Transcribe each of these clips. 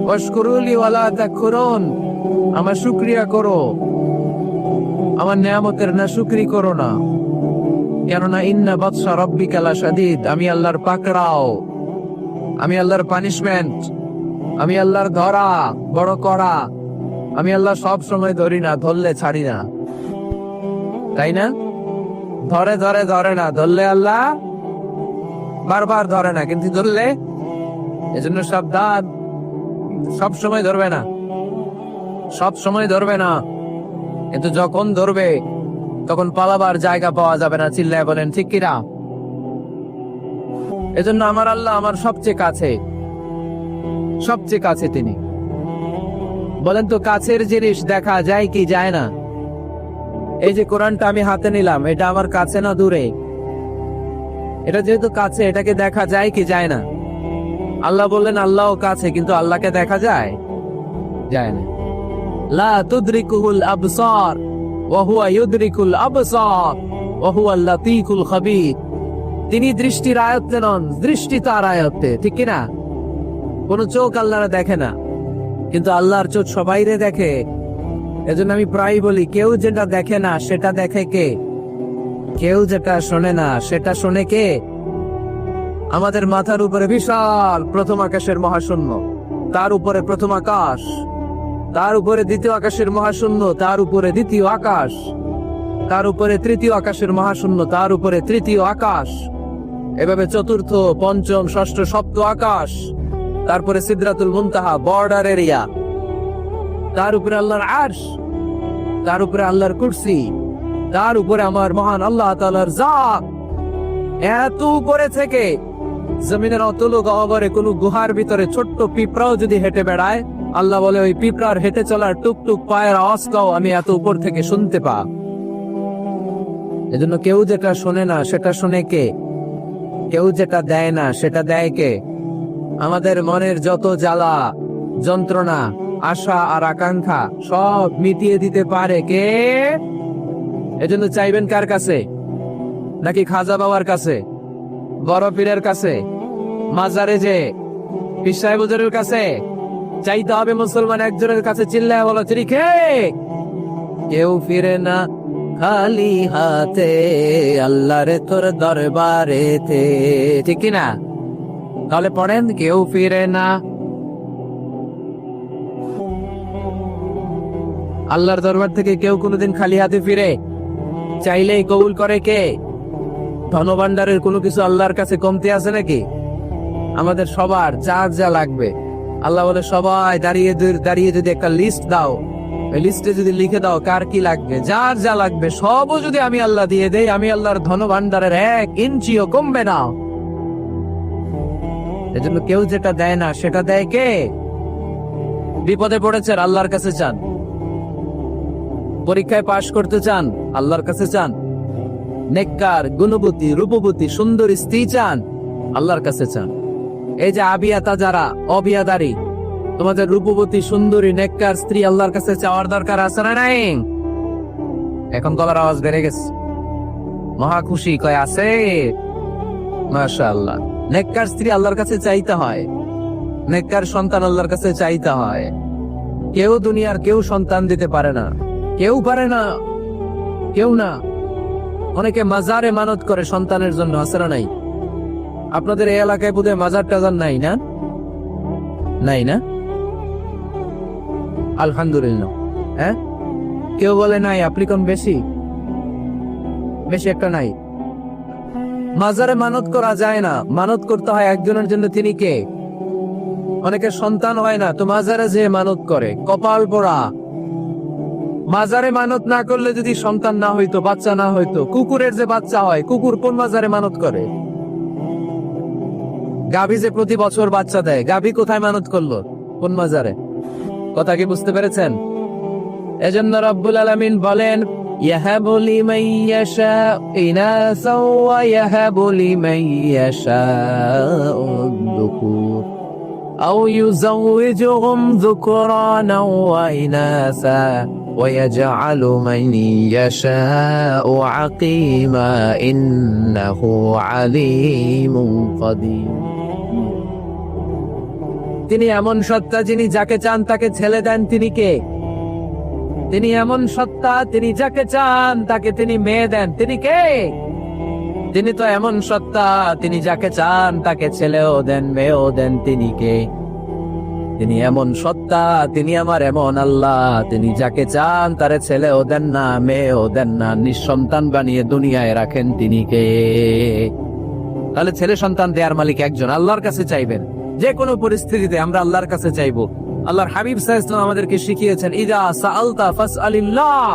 ওয়াশকুরুলি ওয়ালা তাকফুরুন, আমার শুকরিয়া করো, আমার নিয়ামতের নাশুকরি করো না। কেননা ইন্না বাতশা রাব্বিকা লাশাদীদ, আমি আল্লাহর পাকড়াও, আমি আল্লাহর পানিশমেন্ট, আমি আল্লাহর ধরা বড় করা। আমি আল্লাহ সব সময় ধরি না, ধরলে ছাড়ি না, তাই না? ধরে ধরে ধরে না, ধরলে আল্লাহ বারবার ধরে না, কিন্তু ধরলে, এজন্য সাবধান, সব সময় ধরবে না, সব সময় ধরবে না, কিন্তু যখন ধরবে তখন পালাবার জায়গা পাওয়া যাবে না। চিল্লায় বলেন ঠিক কিনা? এজন্য আমার আল্লাহ আমার সবচেয়ে কাছে, সবচেয়ে কাছে তিনি। বলেন তো, কাছের জিনিস দেখা যায় কি যায় না? এই যে কোরআনটা আমি হাতে নিলাম, এটা আমার কাছে না দূরে? এটা যেহেতু কাছে, এটাকে দেখা যায় কি যায় না? আল্লাহ বললেন আল্লাহও কাছে, কিন্তু আল্লাহকে দেখা যায়? যায় না। লা তুদরিকুহুল আবসার ওয়া হুয়া ইউদরিকুল আবসার ওয়া হুয়াল লাতীফুল খাবীর। তিনি দৃষ্টির আয়ত্তে নন, দৃষ্টি তার আয়ত্তে, ঠিক কি না? কোন চোখ আল্লাহরে দেখে না, কিন্তু আল্লাহর চোখ সবাইরে দেখে। এজন্য আমি প্রায় বলি, কেউ যেটা দেখে না সেটা দেখে কে? কেউ যেটা শোনে না সেটা শোনে কে? আমাদের মাথার উপরে বিশাল প্রথম আকাশের মহাশূন্য, তার উপরে প্রথম আকাশ, তার উপরে দ্বিতীয় আকাশের মহাশূন্য, তার উপরে দ্বিতীয় আকাশ, তার উপরে তৃতীয় আকাশের মহাশূন্য, তার উপরে তৃতীয় আকাশ, এভাবে চতুর্থ, পঞ্চম, ষষ্ঠ, সপ্ত আকাশ, তারপরে সিদরাতুল মুনতাহা, বর্ডার এরিয়া, তার উপরে আল্লাহর আরশ, তার উপরে আল্লাহর কুরসি, তার উপরে আমার মহান আল্লাহ তাআলার জাত। এত উপরে থেকে জমিনের অতল গহ্বরে কোন গুহার ভিতরে ছোট্ট পিঁপড়াও যদি হেঁটে বেড়ায়, আল্লাহ বলে ওই পিঁপড়ার হেঁটে চলার টুকটুক পায়ের আওয়াজটাও আমি এত উপর থেকে শুনতে পা। এজন্য কেউ যেটা শোনে না সেটা শোনে কে? কেউ যেটা দেয় না সেটা দেয় কে? আমাদের মনের যত জ্বালা যন্ত্রণা, আশা আর আকাঙ্ক্ষা সব মিটিয়ে দিতে পারে কে? এজন্য চাইবেন কার কাছে? নাকি খাজা বাবার কাছে, বড় পীরের কাছে, মাজারে যে পীর সাহেব হুজুরের কাছে? চাইতে হবে মুসলমান একজনের কাছে। চিল্লায় বলো ঠিক। কেউ ফিরে না খালি হাতে, আল্লাহরে তোর দরবারেতে, ঠিক কি না? তাহলে পড়েন, কেউ ফিরে না। আল্লাহর দরবার থেকে কেউ কোনোদিন খালি হাতে ফিরে? চাইলেই কবুল করে কে? ধনভাণ্ডারের কোনো কিছু আল্লাহর কাছে কমতি আছে নাকি? আমাদের সবার যার যা লাগবে, আল্লাহ বলে সবাই দাঁড়িয়ে দাঁড়িয়ে যদি একটা লিস্ট দাও, এই লিস্টে যদি লিখে দাও কার কি লাগবে, যার যা লাগবে সবও যদি আমি আল্লাহ দিয়ে দেই, আমি আল্লাহর ধনভাণ্ডারের 1 ইঞ্চিও কমবে না। এজন্য কেউ যেটা দেয় না সেটা দেয় কে? বিপদে পড়েছেন, আল্লাহর কাছে চান। পরীক্ষায় পাশ করতে চান, আল্লাহর কাছে চান। নেককার, গুণবতী, রূপবতী, সুন্দর স্ত্রী চান, আল্লাহর কাছে চান। এই যে আবিয়াতা যারা অবিয়াদারি, তোমাদের রূপবতী, সুন্দরী, নেককার স্ত্রী আল্লাহর কাছে চাওয়ার দরকার আছে না নাই? এখন গলার আওয়াজ বেড়ে গেছে, মহা খুশি, কয় আছে। মাশাআল্লাহ। নেককার স্ত্রী আল্লাহর কাছে চাইতে হয়, নেককার সন্তান আল্লাহর কাছে চাইতে হয়। কেউ দুনিয়ার কেউ সন্তান দিতে পারে না, কেউ পারে না, কেউ না। অনেকে মাজারে মানত করে সন্তানের জন্য, আছে না নাই? আপনাদের এই এলাকায় বোধহয় মাজার টাজার নাই না? নাই না? আলহামদুলিল্লাহ। হ্যাঁ, কেউ বলে নাই, আপনি কোন বেশি বেশি একটা নাই। মাজারে মানত করা যায় না, মানত করতে হয় একজনের জন্য। তিনি কে? অনেকের সন্তান হয় না, তো মাজারে যে মানত করে, কপাল পোড়া। মাজারে মানত না করলে যদি সন্তান না হইতো, বাচ্চা না হইতো, কুকুরের যে বাচ্চা হয়, কুকুর কোন মাজারে মানত করে? গাভী যে প্রতি বছর বাচ্চা দেয়, গাভী কোথায় মানত করলো? কোন মাজারে? কথা কি বুঝতে পেরেছেন? এজন্য রব্বুল আলামিন বলেন, ইয়াহাবু লিমান ইয়াশাউ ইনাসা ওয়া ইয়াহাবু লিমান ইয়াশাউ যুকুর আও ইউযাওয়িজুহুম যুকরানা ওয়া ইনাসা ওয়া ইয়াজআলু মান ইয়াশাউ আকিমা ইন্নাহু আলীমুন কাদির। তিনি এমন সত্তা যিনি যাকে চান তাকে ছেলে দেন, তিনি কে? তিনি এমন সত্তা, তিনি যাকে চান তাকে তিনি মেয়ে দেন, তিনি কে? তিনি তো এমন সত্তা, তিনি যাকে চান তাকে ছেলেও দেন মেয়েও দেন, তিনি কে? তিনি এমন সত্তা, তিনি আমার এমন আল্লাহ, তিনি যাকে চান তারে ছেলেও দেন না মেয়েও দেন না, নিঃসন্তান বানিয়ে দুনিয়ায় রাখেন, তিনি কে? তাহলে ছেলে সন্তান দেয়ার মালিক একজন, আল্লাহর কাছে চাইবেন। যে কোনো পরিস্থিতিতে আমরা আল্লাহর কাছে চাইবো। আল্লাহর হাবিব সাল্লাল্লাহু আলাইহি ওয়াসাল্লাম আমাদেরকে শিখিয়েছেন, ইযা সাআলতা ফাসআলিল্লাহ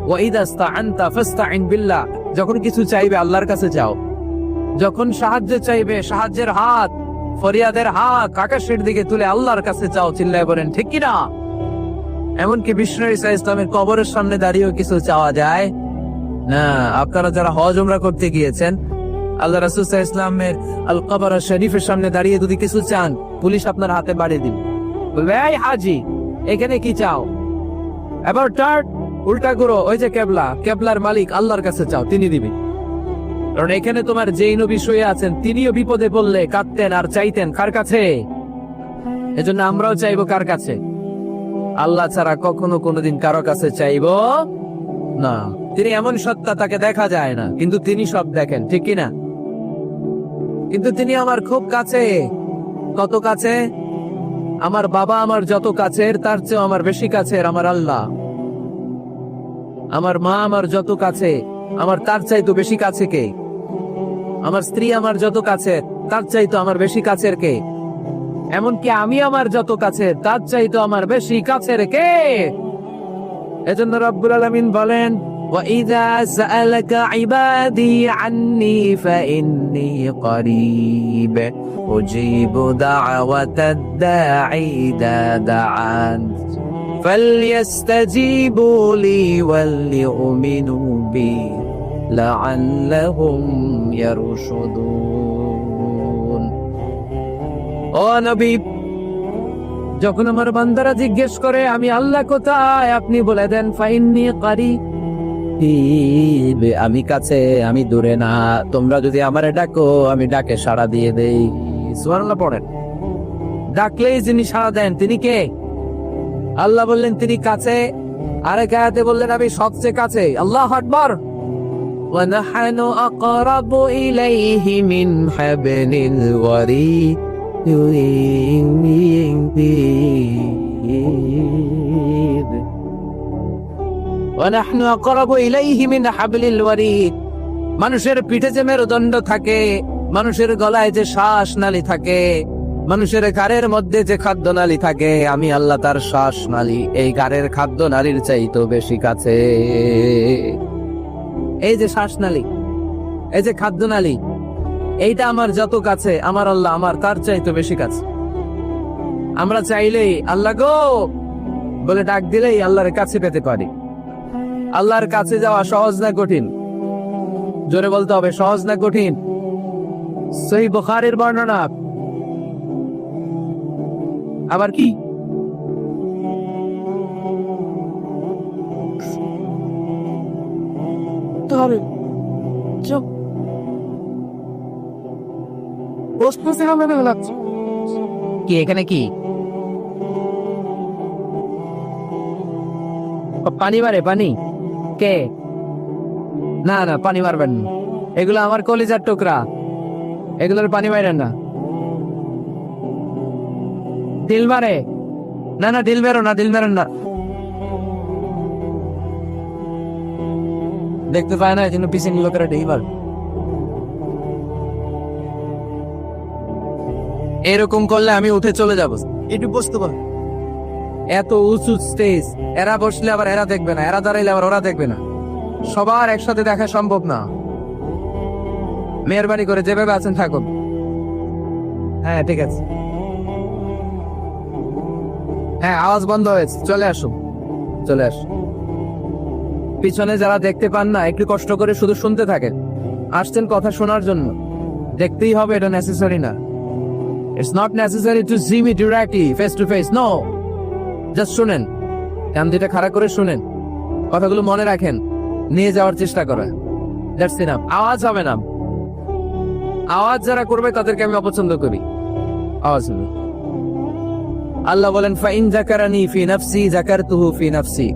ওয়া ইযা ইসতাআনতা ফাসতাইন বিল্লাহ। যখন কিছু চাইবে আল্লাহর কাছে চাও, যখন সাহায্য চাইবে সাহায্যের হাত, ফরিয়াদের হাত আকাশের দিকে তুলে আল্লাহর কাছে চাও। চিল্লায় বলেন ঠিক কিনা? এমনকি বিষ্ণু ঈসা ইসলামের কবরের সামনে দাঁড়িয়েও কিছু চাওয়া যায় না। আপনারা যারা হজ উমরা করতে গিয়েছেন, আল্লাহ রাসূল সাল্লাল্লাহু আলাইহি ওয়াসাল্লামের আল কবর শরীফের সামনে দাঁড়িয়ে যদি কিছু চান, পুলিশ আপনার হাতে বাড়িয়ে দিবে, বলবে এই হাজি এখানে কি চাও? এবার টার্ন উল্টা করো, ওই যে কেবলা, কেবলার মালিক আল্লাহর কাছে চাও, তিনি দিবেন। কারণ এখানে তোমার যেই নবী শুয়ে আছেন তিনিও বিপদে পড়লে কাঁদতেন আর চাইতেন কার কাছে? এজন্য আমরাও চাইবো কার কাছে? আল্লাহ ছাড়া কখনো কোনোদিন কারো কাছে চাইবো না। তিনি এমন সত্তা, তাকে দেখা যায় না কিন্তু তিনি সব দেখেন, ঠিক কিনা? কিন্তু তিনি আমার খুব কাছে। কত কাছে? আমার বাবা আমার যত কাছের তার চেয়ে আমার বেশি কাছের আমার আল্লাহ। আমার মা আমার যত কাছে, আমার তার চাইতো বেশি কাছে কে? আমার স্ত্রী আমার যত কাছে তার চাইতো আমার বেশি কাছের কে? এমনকি আমি আমার যত কাছে তার চাইতো আমার বেশি কাছের কে? এজন্য রব্বুল আলামিন বলেন, وَإِذَا سَأَلَكَ عِبَادِي عَنِّي فَإِنِّي قَرِيبٌ أُجِيبُ دَعْوَةَ الدَّاعِ إِذَا دَعَانِ فَلْيَسْتَجِيبُوا لِي وَلْيُؤْمِنُوا بِي لَعَلَّهُمْ يَرْشُدُونَ। ও নবী, যখন আমার বান্দারা জিজ্ঞেস করে আমি আল্লাহ কোথায়, আপনি বলে দেন ফাইন্নী কারিব, আমি কাছে, আমি দূরে না। তোমরা যদি আমারে ডাকো আমি ডাকে সাড়া দিয়ে দেই। সুবহানাল্লাহ পড়েন। ডাকলেই যিনি সাড়া দেন তিনি কে? আল্লাহ বললেন তিনি কাছে, আরেক আয়াতে বললেন আমি সবচেয়ে কাছে। আল্লাহু আকবার। ওয়া নাহনু আকরাবু ইলাইহি মিন হাবলিল ওয়ারিদ। মানুষের পিঠে যে মেরুদণ্ড থাকে, মানুষের গলায় যে শ্বাস নালী থাকে, মানুষের গাড়ের মধ্যে যে খাদ্য নালী থাকে, আমি আল্লাহ তার শ্বাস নালী এই গাড়ের খাদ্য নালীর চাইতো বেশি কাছে। এই যে শ্বাস নালী, এই যে খাদ্য নালী, এইটা আমার যত কাছে, আমার আল্লাহ আমার তার চাইতো বেশি কাছে। আমরা চাইলেই আল্লাহ গো বলে ডাক দিলেই আল্লাহর কাছে পেতে পারি। আল্লাহর কাছে যাওয়া সহজ না কঠিন? জোরে বলতে হবে, সহজ না কঠিন? সহিহ বুখারীর বর্ণনা। আবার কি? কি এখানে কি পানি মারে? পানি কে? না না, পানি মারবেন না, এগুলো আমার কলিজার টুকরা, এগুলোর পানি মারেন না। দিল মারে? না না, দিল মেরো না, দিল মেরেন না। দেখতে পায় না, এই জন্য পিছনে লোকেরা ঢিল মারে। এরকম করলে আমি উঠে চলে যাবো। একটু বসতে পার। এত উঁচু স্টেজ, এরা বসলে আবার এরা দেখবে না, এরা দাঁড়াইলে আবার ওরা দেখবে না, সবার একসাথে দেখা সম্ভব না। মেহরবানি করে যেভাবে আছেন থাকুন। হ্যাঁ ঠিক আছে, হ্যাঁ আওয়াজ বন্ধ হয়েছে, চলে আসুন, চলে আসুন। পিছনে যারা দেখতে পান না একটু কষ্ট করে শুধু শুনতে থাকেন। আসছেন কথা শোনার জন্য, দেখতেই হবে এটা নেসেসারি না। It's not necessary to see me directly, face to face. No. Just শুনেন, কান দুইটা খাড়া করে শুনেন, কথাগুলো মনে রাখেন, নিয়ে যাওয়ার চেষ্টা করেন। That's enough. আওয়াজ হবে না। আওয়াজ যারা করবে তাদেরকে আমি অপছন্দ করি। আওয়াজ হবে। আল্লাহ বলেন ফাইন যাকারানি ফি নাফসি যাকারতুহু ফি নাফসি।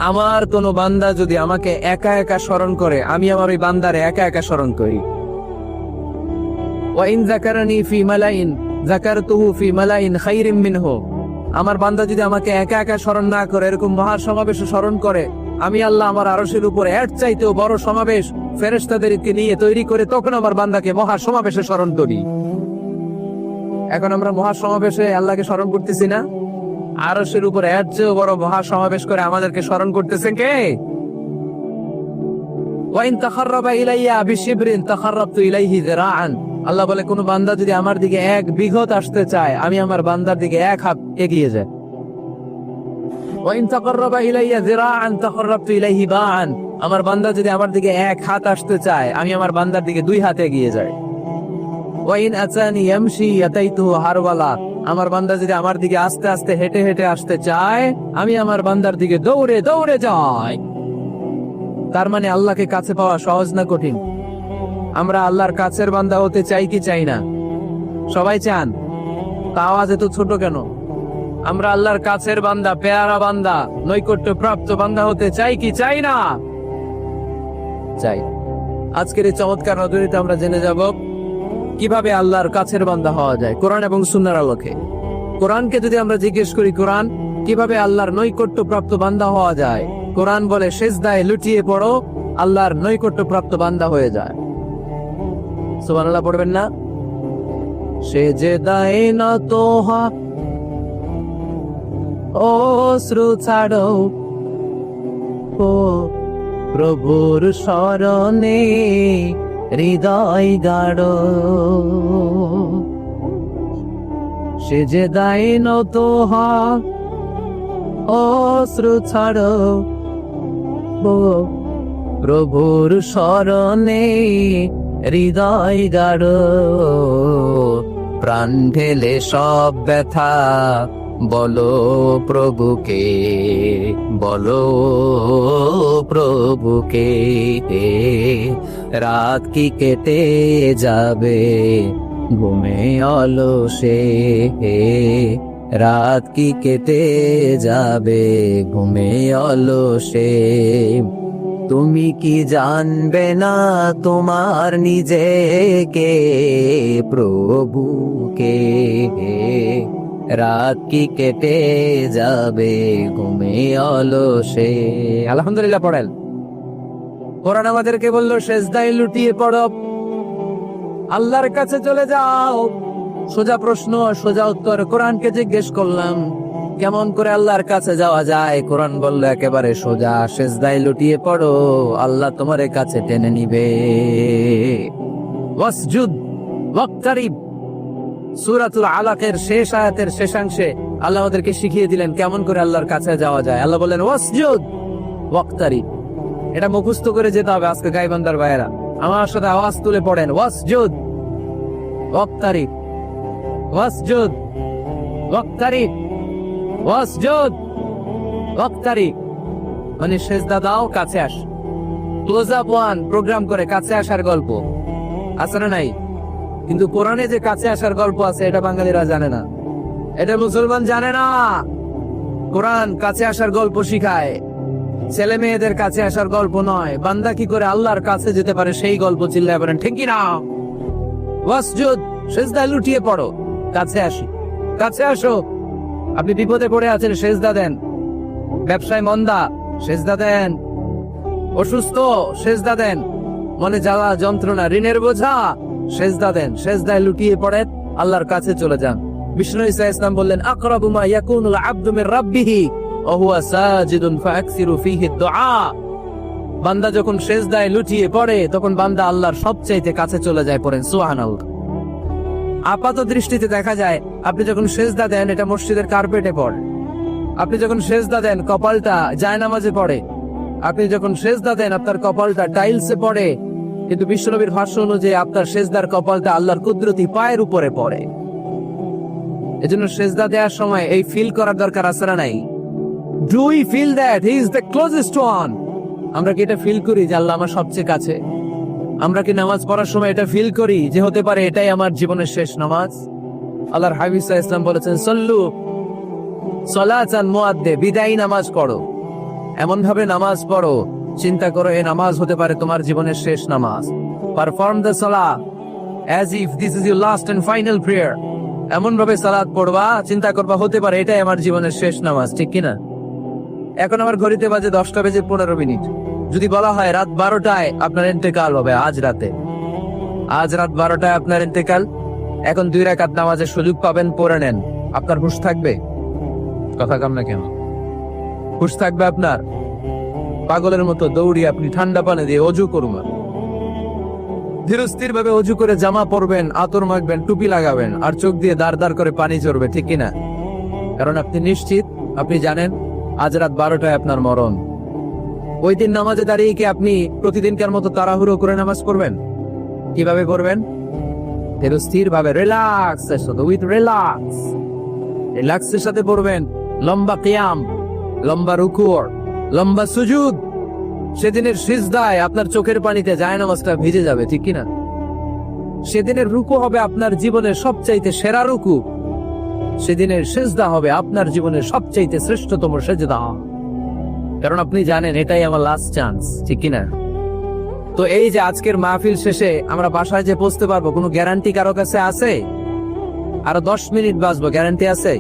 আমার কোন বান্দা যদি আমাকে একা একা স্মরণ করে, আমি আমার ওই বান্দারে একা একা স্মরণ করি। ওয়াইন যাকারানি ফি মালাইন যাকারতুহু ফি মালাইন খাইরিম মিনহু। আমার বান্দা যদি আমাকে একা একা স্মরণ না করে, এরকম মহাসমাবেশে স্মরণ করে, আমি আল্লাহ আমার আরশের উপরে এর চাইতেও বড় সমাবেশ ফেরেশতাদেরকে নিয়ে তৈরি করে তখন আমার বান্দাকে মহাসমাবেশে স্মরণ করি। এখন আমরা মহাসমাবেশে আল্লাহকে স্মরণ করতেছি না? আরশের উপরে এর চেয়েও বড় মহাসমাবেশ করে আমাদেরকে স্মরণ করতেছেন কে? ওয়াইন তাখাররাবা ইলাইয়া বিশিবরিন তাখাররাবতু ইলাইহি যিরাআন। আল্লাহ বলে কোন বান্দা যদি আমার দিকে এক বিঘত আসতে চায়, আমি আমার বান্দার দিকে এক হাত এগিয়ে যাই। ওয়াইন তাকাররাবা ইলাইয়া যিরাআন তাকাররাবতু ইলাইহি বাআন। আমার বান্দা যদি আমার দিকে এক হাত আসতে চায়, আমি আমার বান্দার দিকে দুই হাত এগিয়ে যাই। ওয়াইন আতানি ইয়ামশি আতাইতুহু হারওয়ালা। আমার বান্দা যদি আমার দিকে আস্তে আস্তে হেঁটে হেঁটে আসতে চায়, আমি আমার বান্দার দিকে দৌড়ে দৌড়ে যাই। তার মানে আল্লাহকে কাছে পাওয়া সহজ না কঠিন? আমরা আল্লাহর কাছের বান্দা হতে চাই কি চাই না? সবাই চান। তা আওয়াজ এত ছোট কেন? আমরা আল্লাহর কাছের বান্দা, পেয়ারা বান্দা, নৈকট্য প্রাপ্ত বান্দা হতে চাই কি চাই না? চাই। আজকের এই চমৎকার নজরিতে আমরা জেনে যাব কিভাবে আল্লাহর কাছের বান্দা হওয়া যায় কোরআন এবং সুন্নাহর আলোকে। কোরআনকে যদি আমরা জিজ্ঞেস করি, কোরআন কিভাবে আল্লাহর নৈকট্য প্রাপ্ত বান্দা হওয়া যায়, কোরআন বলে সিজদায় লুটিয়ে পড়ো, আল্লাহর নৈকট্য প্রাপ্ত বান্দা হয়ে যায়। সুবহানাল্লাহ পড়বেন না? সিজদায় নত হও, অশ্রু ছাড়ো, ও প্রভুর শরণে হৃদয় গাড়ো। সিজদায় নত হও, অশ্রু ছাড়ো, ও প্রভুর শরণে হৃদয় গাড়ো। প্রাণ ঢেলে সব ব্যথা বলো প্রভুকে, বলো প্রভুকে। রাত কি কেটে যাবে ঘুমে অলসে, রাত কি কেটে যাবে ঘুমে অলসে। তুমি কি জানবে না তোমার নিজেকে প্রভুকে, রাত কি কেটে যাবে ঘুমে অলসে। আলহামদুলিল্লাহ পড়েন। কোরআন আমাদেরকে বললো সিজদায় লুটিয়ে পড়ো, আল্লাহর কাছে চলে যাও। সোজা প্রশ্ন, সোজা উত্তর। কোরআনকে জিজ্ঞেস করলাম কেমন করে আল্লাহর কাছে যাওয়া যায়, কোরআন বলল একেবারে সোজা, সিজদায় লুটিয়ে পড়ো, আল্লাহ তোমার কাছে টেনে নিবে। ওয়াসজুদ ওয়াক্তারিব, সূরাতুল আলাকের শেষ আয়াতের শেষাংশে আল্লাহ আমাদেরকে শিখিয়ে দিলেন কেমন করে আল্লাহর কাছে যাওয়া যায়। আল্লাহ বললেন ওয়াসজুদ ওয়াক্তারিব। এটা মুখস্থ করে যেতে হবে আজকে গাইবান্দার ভাইয়েরা। আমার সাথে আওয়াজ তুলে পড়েন ওয়াসজুদ ওয়াক্তারিব, ওয়াসজুদ ওয়াক্তারিব, ওয়াসজুদ ওয়াক্তারিব। মানে সিজদা দাও, কাছে আস। ক্লোজ আপ ওয়ান প্রোগ্রাম করে কাছে আসার গল্প আছে না নাই? কিন্তু কোরআনে যে কাছে আসার গল্প আছে এটা বাঙালিরা জানে না, এটা মুসলমান জানে না। কোরআন কাছে আসার গল্প শিখায়, ছেলে মেয়েদের কাছে আসার গল্প নয়। বান্দা কি করে আল্লাহর কাছে যেতে পারে সেই গল্প। চিল্লায় বলেন ঠিক কি না? ওয়াসজুদ, সিজদায় লুটিয়ে পড়ো, কাছে আসি, কাছে আসো। আপনি বিপদে পড়ে আছেন, সিজদা দেন। ব্যবসায় মন্দা, সিজদা দেন। অসুস্থ, সিজদা দেন। মনে জ্বালা যন্ত্রণা, ঋণের বোঝা, সিজদা দেন। সিজদায় লুটিয়ে পড়েন, আল্লাহর কাছে চলে যান। বিষ্ণু ঈসা ইসলাম বললেন আকরাবু মা ইয়াকুনুল আবদু মির রাব্বিহি ওয়া হুয়া সাজিদুন ফাআকসিরু ফীহি দুআ। বান্দা যখন সিজদায় লুটিয়ে পড়ে তখন বান্দা আল্লাহর সবচাইতে কাছে চলে যায়। পড়েন সুবহানাল্লাহ। আপাত দৃষ্টিতে দেখা যায় আপনি যখন সিজদা দেন এটা মসজিদের কার্পেটে পড়ে, আপনি যখন সিজদা দেন কপালটা জায়নামাজে পড়ে, আপনি যখন সিজদা দেন আপনার কপালটা টাইলসে পড়ে। কিন্তু বিশ্বনবীর ভাষ্য অনুযায়ী আপনার সিজদার কপালটা আল্লাহর কুদরতি পায়ের উপরে পড়ে। এজন্য সিজদা দেওয়ার সময় এই ফিল করার দরকার আছে না নাই? Do we feel that he is the closest one? আমরা কি এটা ফিল করি যে আল্লাহ আমার সবচেয়ে কাছে? আমরা কি নামাজ পড়ার সময় এটা ফিল করি যে হতে পারে এটাই আমার জীবনের শেষ নামাজ? আল্লাহর হাবিব সাল্লাল্লাহু আলাইহি ওয়াসাল্লাম বলেছেন সল্লু সালাতান মুআদ্দে, বিদায়ী নামাজ পড়ো। এমন ভাবে নামাজ পড়ো, চিন্তা করো এই নামাজ হতে পারে তোমার জীবনের শেষ নামাজ। Perform the Salah as if this is your last and final prayer। এমন ভাবে সালাত পড়বা, চিন্তা করবা হতে পারে এটাই আমার জীবনের শেষ নামাজ, ঠিক কিনা? এখন আমার ঘড়িতে বাজে 10:15। যদি বলা হয় রাত 12টায় আপনার ইন্তেকাল হবে, আজ রাতে, আজ রাত 12টায় আপনার ইন্তেকাল, এখন 2 রাকাত নামাজের সুযোগ পাবেন, পড়ে নেন, আপনার হুঁশ থাকবে? কথা কম না কেন? হুঁশ থাকবে আপনার? পাগলের মতো দৌড়িয়ে আপনি ঠান্ডা পানি দিয়ে অজু করুন, ধীরস্থির ভাবে অজু করে জামা পরবেন, আতর মাখবেন, টুপি লাগাবেন, আর চোখ দিয়ে দাঁড় দাঁড় করে পানি ঝরবে, ঠিক কিনা? কারণ আপনি নিশ্চিত, আপনি জানেন আজ রাত 12টায় আপনার মরণ। ওই দিন নামাজে দাঁড়িয়ে কি আপনি প্রতিদিনকার মতো তাড়াহুড়ো করে নামাজ পড়বেন? কিভাবে পড়বেন? ধীরস্থির ভাবে, রিল্যাক্স এর সাথে, উইথ রিল্যাক্স, রিল্যাক্সের সাথে পড়বেন। লম্বা কিয়াম, লম্বা রুকু, লম্বা সুজুদ। সেদিনের সিজদায় আপনার চোখের পানিতে জায়নামাজটা ভিজে যাবে, ঠিক কিনা? সেদিনের রুকু হবে আপনার জীবনের সবচাইতে সেরা রুকু, সেদিনের সিজদা হবে আপনার জীবনের সবচাইতে শ্রেষ্ঠতম সিজদা, কারণ আপনি জানেন এটাই আমার লাস্ট চান্স, ঠিক কিনা? তো এই যে আজকের মাহফিল শেষে আমরা বাসায় যে পৌঁছতে পারবো, কোনো গ্যারান্টি কারো কাছে আছে? আরো 10 মিনিট বাঁচবো, গ্যারান্টি আছে?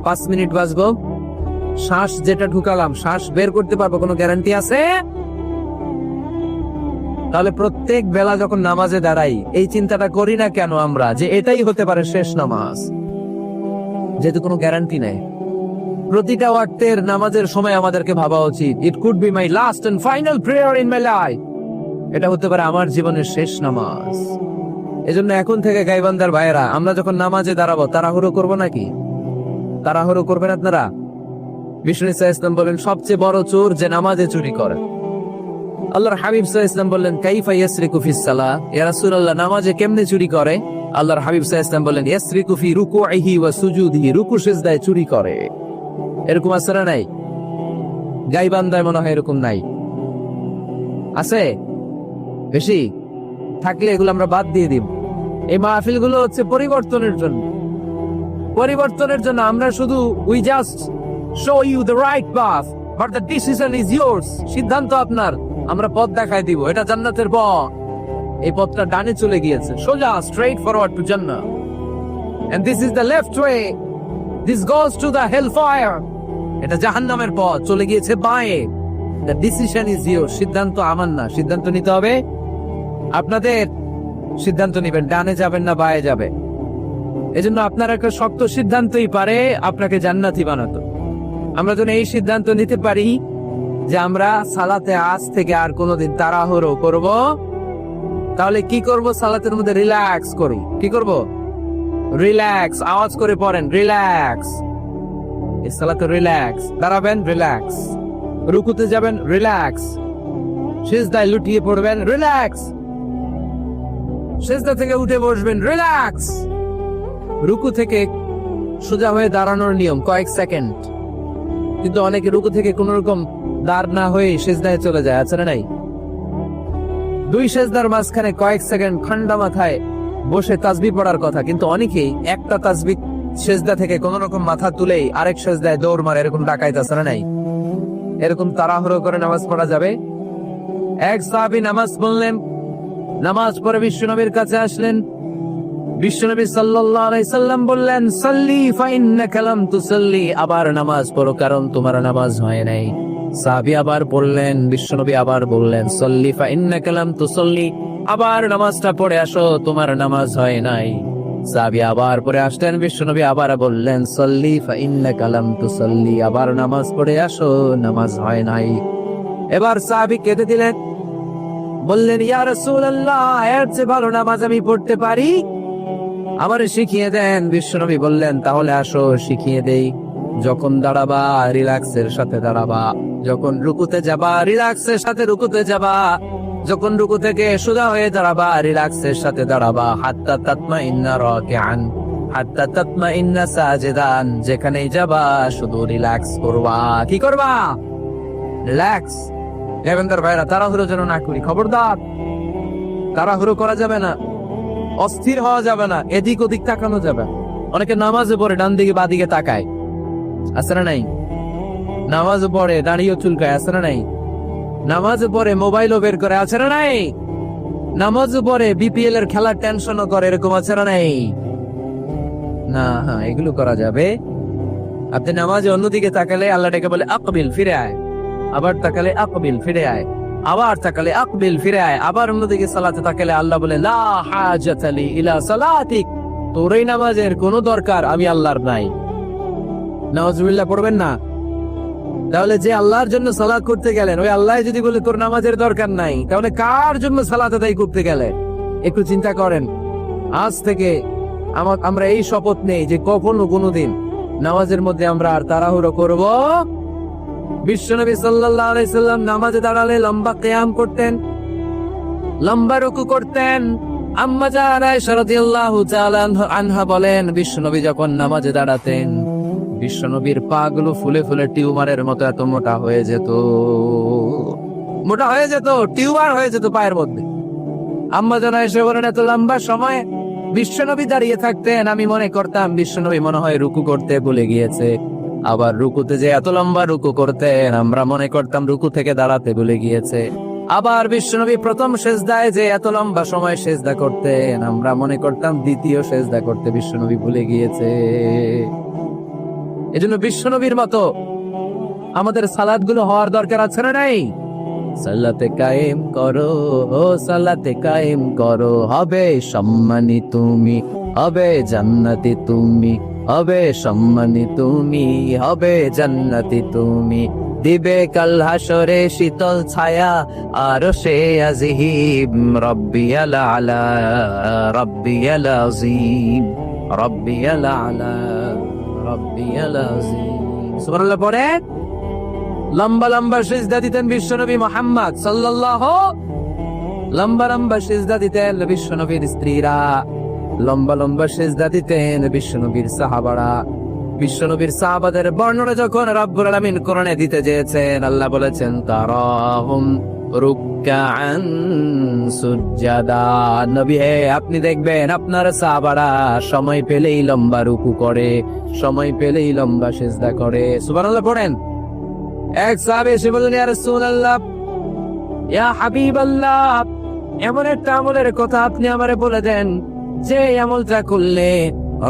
5 মিনিট বাঁচবো, শ্বাস যেটা ঢুকালাম শ্বাস বের করতে পারবো, কোনো গ্যারান্টি আছে? তাহলে প্রত্যেক বেলা যখন নামাজে দাঁড়াই এই চিন্তাটা করি না কেন আমরা, যে এটাই হতে পারে শেষ নামাজ, যেহেতু কোনো গ্যারান্টি নেই? প্রতিটা ওয়াক্তের নামাজের সময় আমাদেরকে ভাবা উচিত, it could be my last and final prayer in my life, এটা হতে পারে আমার জীবনের শেষ নামাজ। এজন্য এখন থেকে গাইবান্দার ভাইয়েরা, আমরা যখন নামাজে দাঁড়াবো তাড়াহুড়ো করবো নাকি? তাড়াহুড়ো করবেন আপনারা? বিষ্ণু সাল্লাল্লাহু আলাইহি ওয়াসাল্লাম বলেন সবচেয়ে বড় চোর যে নামাজে চুরি করে। আল্লাহর হাবিব সাল্লাল্লাহু আলাইহি ওয়াসাল্লাম বললেন কাইফা ইয়াসরিকু ফিস সালাহ, ইয়া রাসূলুল্লাহ নামাজে কেমনে চুরি করে? আল্লাহর হাবিব সাল্লাল্লাহু আলাইহি ওয়াসাল্লাম বললেন ইয়াসরিকু ফি রুকুইহি ওয়া সুজুদিহি, রুকু সিজদায় চুরি করে। এরকম আছে না নাই? গাইবান্দায় মনে হয় এরকম নাই, আছে? বেশি থাকলে এগুলো আমরা বাদ দিয়ে দিব। এই মাহফিল গুলো হচ্ছে পরিবর্তনের জন্য, পরিবর্তনের জন্য। আমরা শুধু we just show you the right path, but the decision is yours। সিদ্ধান্ত আপনার, আমরা পথ দেখাই দিব, এটা জান্নাতের পথ। এই পথটা ডানে চলে গিয়েছে, সোজা, straight forward to Jannah, and this is the left way, this goes to the hellfire। এটা জাহান্নামের পথ, চলে গিয়েছে বাঁয়ে। the decision is yours। সিদ্ধান্ত আমার না, সিদ্ধান্ত নিতে হবে আপনাদের। সিদ্ধান্ত নিবেন ডানে যাবেন না বাঁয়ে যাবে। এজন্য আপনার একটা শক্ত সিদ্ধান্তই পারে আপনাকে জান্নাতি বানাতো। আমরা যেন এই সিদ্ধান্ত নিতে পারি যে আমরা সালাতে আজ থেকে আর কোনোদিন তাড়াহুড়ো করব। তাহলে কি করব? সালাতের মধ্যে রিল্যাক্স করি। কি করব? রিল্যাক্স। আওয়াজ করে পড়েন, রিল্যাক্স। এই সালাতে রিল্যাক্স। দাঁড়াবেন, রিল্যাক্স। রুকুতে যাবেন, রিল্যাক্স। সিজদায় লুটিয়ে পড়বেন, রিল্যাক্স। সিজদা থেকে উঠে বসবেন, রিল্যাক্স। রুকু থেকে সোজা হয়ে দাঁড়ানোর নিয়ম কয়েক সেকেন্ড, কিন্তু অনেকে রুকু থেকে কোন রকম দাঁড় না হয়ে সিজদায় চলে যায়, আছে না নাই? 2 সিজদার মাঝখানে কয়েক সেকেন্ড ঠান্ডা মাথায় বসে তাসবিহ পড়ার কথা, কিন্তু অনেকেই একটা তাসবিহ সিজদা থেকে কোন রকম মাথা তুলেই আরেক সিজদায় দৌড় মারে, এরকম ডাকাইত, আছে না নাই? এরকম তাড়াহুড়ো করে নামাজ পড়া যাবে? এক সাহাবী নামাজ পড়লেন, নামাজ পড়ে বিশ্বনবীর কাছে আসলেন। বিশ্বনবী সাল্লাল্লাহু আলাইহি সাল্লাম বললেন সাল্লি ফা ইন্নাকা লাম তুসাল্লি, আবার নামাজ পড়ো কারণ তোমার নামাজ হয় নাই। সাহাবী আবার পড়লেন, বিশ্বনবী আবার বললেন সাল্লি ফা ইন্নাকা লাম তুসাল্লি, আবার নামাজটা পড়ে আসো তোমার নামাজ হয় নাই। সাহাবী আবার পড়ে আসলেন, বিশ্বনবী আবার বললেন সাল্লি ফা ইন্নাকা লাম তুসাল্লি, আবার নামাজ পড়ে আসো নামাজ হয় নাই। এবার সাহাবী কেঁদে দিলেন, বললেন ইয়া রাসূলুল্লাহ এর চেয়ে ভালো নামাজ আমি পড়তে পারি, আমারে শিখিয়ে দেন। বিশ্বনবী বললেন তাহলে আসো শিখিয়ে দেই। যখন দাঁড়াবা রিল্যাক্সের সাথে দাঁড়াবা, যখন রুকুতে যাবা রিল্যাক্সের সাথে রুকুতে যাবা, যখন রুকু থেকে সোজা হয়ে দাঁড়াবা রিল্যাক্সের সাথে দাঁড়াবা। হাত্তা তাতমাইন্না রাকিআন হাত্তা তাতমাইন্না সাজিদান, যেখানেই যাবা শুধু রিল্যাক্স করবা। কি করবা? রিল্যাক্স। দেবেন্দ্র ভাইরা তাড়াহুড়ো যেন না করি, খবরদার। তাড়াহুড়ো করা যাবে না, অস্থির হওয়া যাবে না, এদিক ওদিক তাকানো যাবে। অনেকে নামাজে পড়ে ডান দিকে বাঁ দিকে তাকায়, আছে না নাই? নামাজ পড়ে দাঁড়িয়ে চুলকায়, আছে না নাই? নামাজ পড়ে মোবাইলও বের করে, আছে না নাই? নামাজ পড়ে বিপিএল এর খেলার টেনশনও করে, এরকম আছে না নাই? না, হ্যাঁ, এগুলো করা যাবে। আপনি নামাজে অন্যদিকে তাকালে আল্লাহ ডেকে বলে আকবিল, ফিরে আয়। আবার তাকালে আকবিল, ফিরে আয়। আবার তাকালে আকবিল, ফিরে আয়। আবার অন্যদিকে সালাতে তাকালে আল্লাহ বলে লা হাজাতা লি ইলা সালাতিক, তোর এই নামাজের কোনো দরকার আমি আল্লাহর নাই। নাউজুবিল্লাহ পড়বেন না? তাহলে যে আল্লাহর জন্য সালাত করতে গেলেন, ওই আল্লাহ যদি বলে তোর নামাজের দরকার নাই, তাহলে কার জন্য সালাত আদায় করতে গেলে? একটু চিন্তা করেন। আজ থেকে আমরা এই শপথ নেই যে কখনো কোনোদিন নামাজের মধ্যে আমরা আর তাড়াহুড়ো করব। বিশ্বনবী সাল্লাল্লাহু আলাইহি সাল্লাম নামাজে দাঁড়ালে লম্বা কিয়াম করতেন, লম্বা রুকু করতেন। আম্মা জান আয়েশা রাদিয়াল্লাহু তাআলা আনহা বলেন, বিশ্বনবী যখন নামাজে দাঁড়াতেন, বিশ্বনবীর পা গুলো ফুলে ফুলে টিউমারের মতো এত মোটা হয়ে যেত, মোটা হয়ে যেত, টিউমার হয়ে যেত পায়ের মধ্যে। আম্মা জান আয়েশা বলেন, এত লম্বা সময় বিশ্বনবী দাঁড়িয়ে থাকতেন, আমি মনে করতাম বিশ্বনবী মনে হয় রুকু করতে ভুলে গিয়েছে। আবার রুকুতে যে এত লম্বা রুকু করতেন, আমরা মনে করতাম রুকু থেকে দাঁড়াতে ভুলে গিয়েছে। আবার বিশ্বনবী প্রথম সেজদায় যে এত লম্বা সময় সেজদা করতেন, আমরা মনে করতাম দ্বিতীয় সেজদা করতে বিশ্বনবী ভুলে গিয়েছে। এজন্য বিশ্বনবীর মতো আমাদের সালাত গুলো হওয়ার দরকার আছে না নাই? সালাতে কায়েম করো, ও সালাতে কায়েম করো, হবে সম্মানী তুমি, হবে জান্নাতি তুমি, হবে সম্মানী তুমি, হবে জান্নাতি তুমি। দিবে কাল হাসরে শীতল ছায়া আরশে আজিম, রব্বিয়াল আলা, রব্বিয়াল আযীম, রব্বিয়াল আলা, রব্বিয়াল আযীম। সুবহানাল্লাহ পড়ে লম্বা লম্বা সিজদা দিতেন বিশ্বনবী মুহাম্মদ সাল্লাল্লাহু, লম্বা লম্বা সিজদা দিতেন বিশ্বনবীর স্ত্রীরা, লম্বা লম্বা সিজদা দিতেন বিশ্বনবীর সাহাবারা। বিশ্বনবীর সাহাবাদের বর্ণনা যখন রব্বুল আলামিন কোরআনে দিতে চেয়েছেন, আল্লাহ বলেছেন তারাহুম রুকআন সুজদা, নবী হে আপনি দেখবেন আপনার সাহাবারা সময় পেলেই লম্বা রুকু করে, সময় পেলেই লম্বা সিজদা করে। সুবহানাল্লাহ পড়েন। এক সাহাবী এসে বললেন, ইয়া রাসূলুল্লাহ, ইয়া হাবিবাল্লাহ, এমন একটা আমলের কথা আপনি আমারে বলে দেন যে আমলটা করলে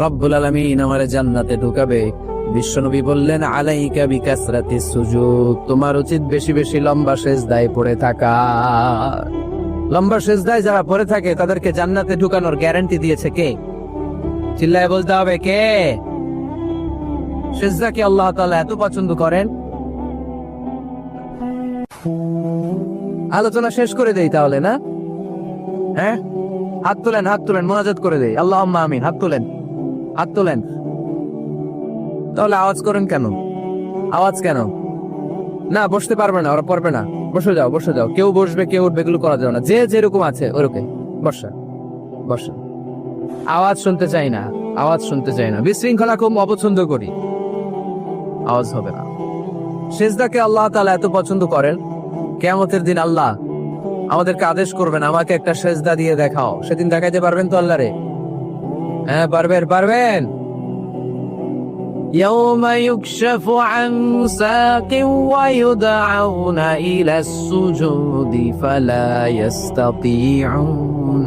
রব্বুল আলামিন আমারে জান্নাতে ঢুকাবে। বিশ্বনবী বললেন, আলাইকা বিকাসরাতিস সুজুদ, তোমার উচিত বেশি বেশি লম্বা সিজদায় পড়ে থাকা। লম্বা সিজদায় যারা পড়ে থাকে তাদেরকে জান্নাতে ঢুকানোর গ্যারান্টি দিয়েছে কে? চিল্লায় বলতে হবে কে? সিজদাকে আল্লাহ তাআলা এত পছন্দ করেন। আলোচনা শেষ করে দেই তাহলে, না? হ্যাঁ, হাত তোলেন, হাত তোলেন, মোনাজাত করে দেই। আল্লাহুম্মা আমিন। হাত তোলেন, হাত তোলেন। তাহলে আওয়াজ করেন কেন? আওয়াজ কেন? না, বসতে পারবে না, ওরা পড়বে না। বসে যাও, বসে যাও। কেউ বসবে, কেউ উঠবে, এগুলো করা যাবে না। যে যেরকম আছে ওরকম বসা, বসা। আওয়াজ শুনতে চাই না, আওয়াজ শুনতে চাই না। বিশৃঙ্খলা খুব অপছন্দ করি, আওয়াজ হবে না। সিজদাকে আল্লাহ তাআলা এত পছন্দ করেন, কিয়ামতের দিন আল্লাহ আমাদেরকে আদেশ করবেন, আমাকে একটা সিজদা দিয়ে দেখাও। সেদিন দেখাইতে পারবেন তো আল্লাহরে? হ্যাঁ, পারবেন, পারবেন। ইয়াউমা ইউকশাফু আন সাকিন ওয়া ইউদআউনা ইলাস সুজুদি ফালা ইস্তাতিউন।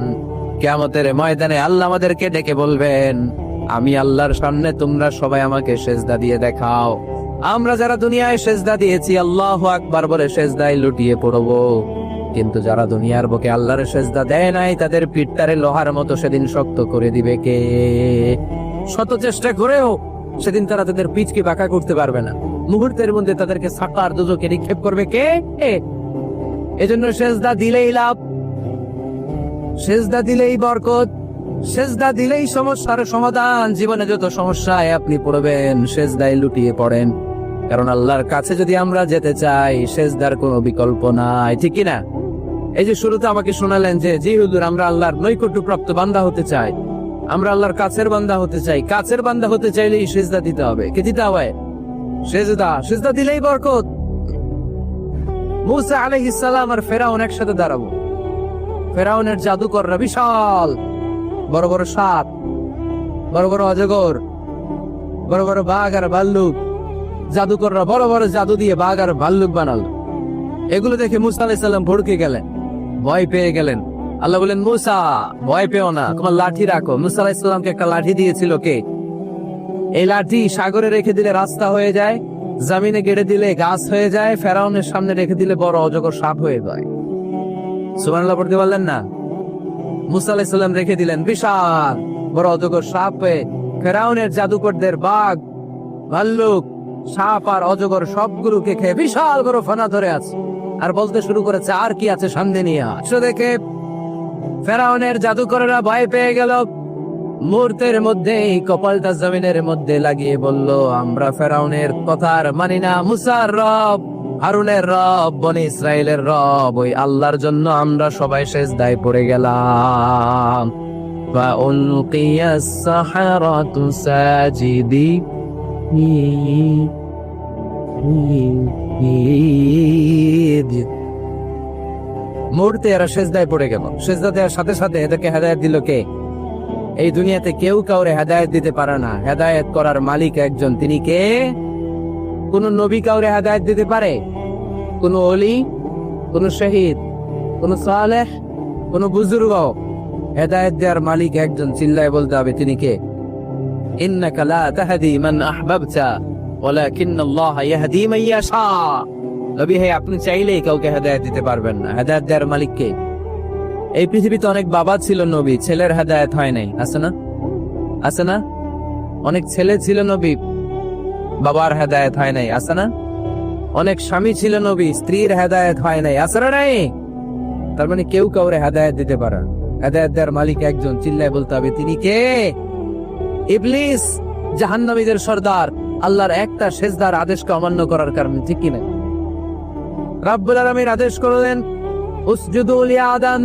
কিয়ামতের ময়দানে আল্লাহ আমাদেরকে ডেকে বলবেন, আমি আল্লাহর সামনে তোমরা সবাই আমাকে সিজদা দিয়ে দেখাও। আমরা যারা দুনিয়ায় সিজদা দিয়েছি আল্লাহু আকবার বলে সিজদায় লুটিয়ে পড়বো, কিন্তু যারা দুনিয়ার বুকে আল্লাহর সিজদা দেয় নাই তাদের পিঠটারে লোহার মতো সেদিন শক্ত করে দিবে কে? শত চেষ্টা করেও সেদিন তারা তাদের পিঠকে বাঁকা করতে পারবে না। মুহূর্তের মধ্যে তাদেরকে সাকার দুজকে নিক্ষেপ করবে কে? এজন্য সিজদা দিলেই লাভ, সিজদা দিলেই বরকত, সিজদা দিলেই সমস্যার সমাধান। জীবনে যত সমস্যায় আপনি পড়বেন সিজদায় লুটিয়ে পড়েন, কারণ আল্লাহর কাছে যদি আমরা যেতে চাই সিজদার কোনো বিকল্প নাই, ঠিক কি না? এই যে শুরুতে আমাকে শোনালেন যে জি হুজুর, আমরা আল্লাহর নৈকট্যপ্রাপ্ত বান্দা হতে চাই, আমরা আল্লাহর কাছের বান্দা হতে চাই। কাছের বান্দা হতে চাইলেই সিজদা দিতে হবে। কে দিতে হবে? সিজদা। সিজদা দিলেই বরকত। মুসা আলাইহিস সালাম আর ফেরাউন একসাথে দাঁড়াবো। ফেরাউনের জাদুকররা বিশাল, বড় বড় সাপ, বড় বড় অজগর, বড় বড় বাঘ আর ভাল্লুক, জাদুকররা বড় বড় জাদু দিয়ে বাঘ আর ভাল্লুক বানালো। এগুলো দেখে মুসা আলাইহিস সালাম ভড়কে গেলেন, ভয় পেয়ে গেলেন। আল্লাহ বলেন, মুসা ভয় পেও না, তোমার লাঠি রাখো। মুসা আলাইহিস সালামকে একটা লাঠি দিয়েছিল কে? এই লাঠি সাগরে রেখে দিলে রাস্তা হয়ে যায়, জমিনে গেড়ে দিলে গাছ হয়ে যায়, ফেরাউনের সামনে রেখে দিলে বড় অজগর সাপ হয়ে যায়। সুবহানাল্লাহ পড়তে পারলেন না? মুসা আলাইহিস সালাম রেখে দিলেন বিশাল বড় অজগর সাপ হয়ে। ফেরাউনের জাদুকরদের বাঘ, ভাল্লুক, সাপ আর অজগর সবগুলোকে খেয়ে বিশাল বড় ফানা ধরে আছে, আর বলতে শুরু করেছে, আর কি আছে সামনে নিয়ে আস। দেখে ফেরাউনের জাদুকরেরা ভয় পেয়ে গেল। মুহূর্তের মধ্যেই কপালটা জমিনের মধ্যে লাগিয়ে বলল, আমরা ফেরাউনের কথা আর মানি না। মুসার রব, হারুনের রব, বনি ইসরাইলের রব, ওই আল্লাহর জন্য আমরা সবাই সিজদায় পড়ে গেলাম। ফাউলকিয়াস সাহারাতু সাজিদিন। মুহূর্তে এরা সিজদায় পড়ে গেল। সিজদা দেওয়ার সাথে সাথে এদেরকে হেদায়েত দিল কে? এই দুনিয়াতে কেউ কাউরে হেদায়েত দিতে পারে না, হেদায়েত করার মালিক একজন। তিনি কে? কোন নবী কাউরে হেদায়েত দিতে পারে? কোন ওলি, কোন শহীদ, কোন সালেহ, কোন বুজুর্গ? হেদায়েত দেওয়ার মালিক একজন। চিল্লায় বলতে হবে, তিনি কে? ইন্নাকা লা তাহদি মান আহবাবতা ওয়ালাকিন্নাল্লাহ ইয়াহদি মান ইয়াশা। নবী হে, আপনি চাইলেই কাউকে হেদায়েত দিতে পারবেন না। হেদায়েত দেওয়ার মালিক কে? এই পৃথিবীতে অনেক বাবা ছিল নবী, ছেলের হেদায়েত হয় নাই, আছে না? আছে না? অনেক ছেলে ছিল নবী, বাবার হেদায়েত হয় নাই, আছে না? অনেক স্বামী ছিল নবী, স্ত্রীর হেদায়েত হয় নাই, আছে না? নাই। তার মানে কেউ কাউরে হেদায়েত দিতে পারে না। হেদায়েত দেওয়ার মালিক একজন। চিল্লায় বলতে হবে, তিনি কে? ইবলিস, জাহান্নামীদের সর্দার, আল্লাহর একটা সিজদার আদেশকে অমান্য করার কারণে, ঠিক কিনা? রব্বুল আলামিন আদেশ করলেন, উসজুদু লিআদম,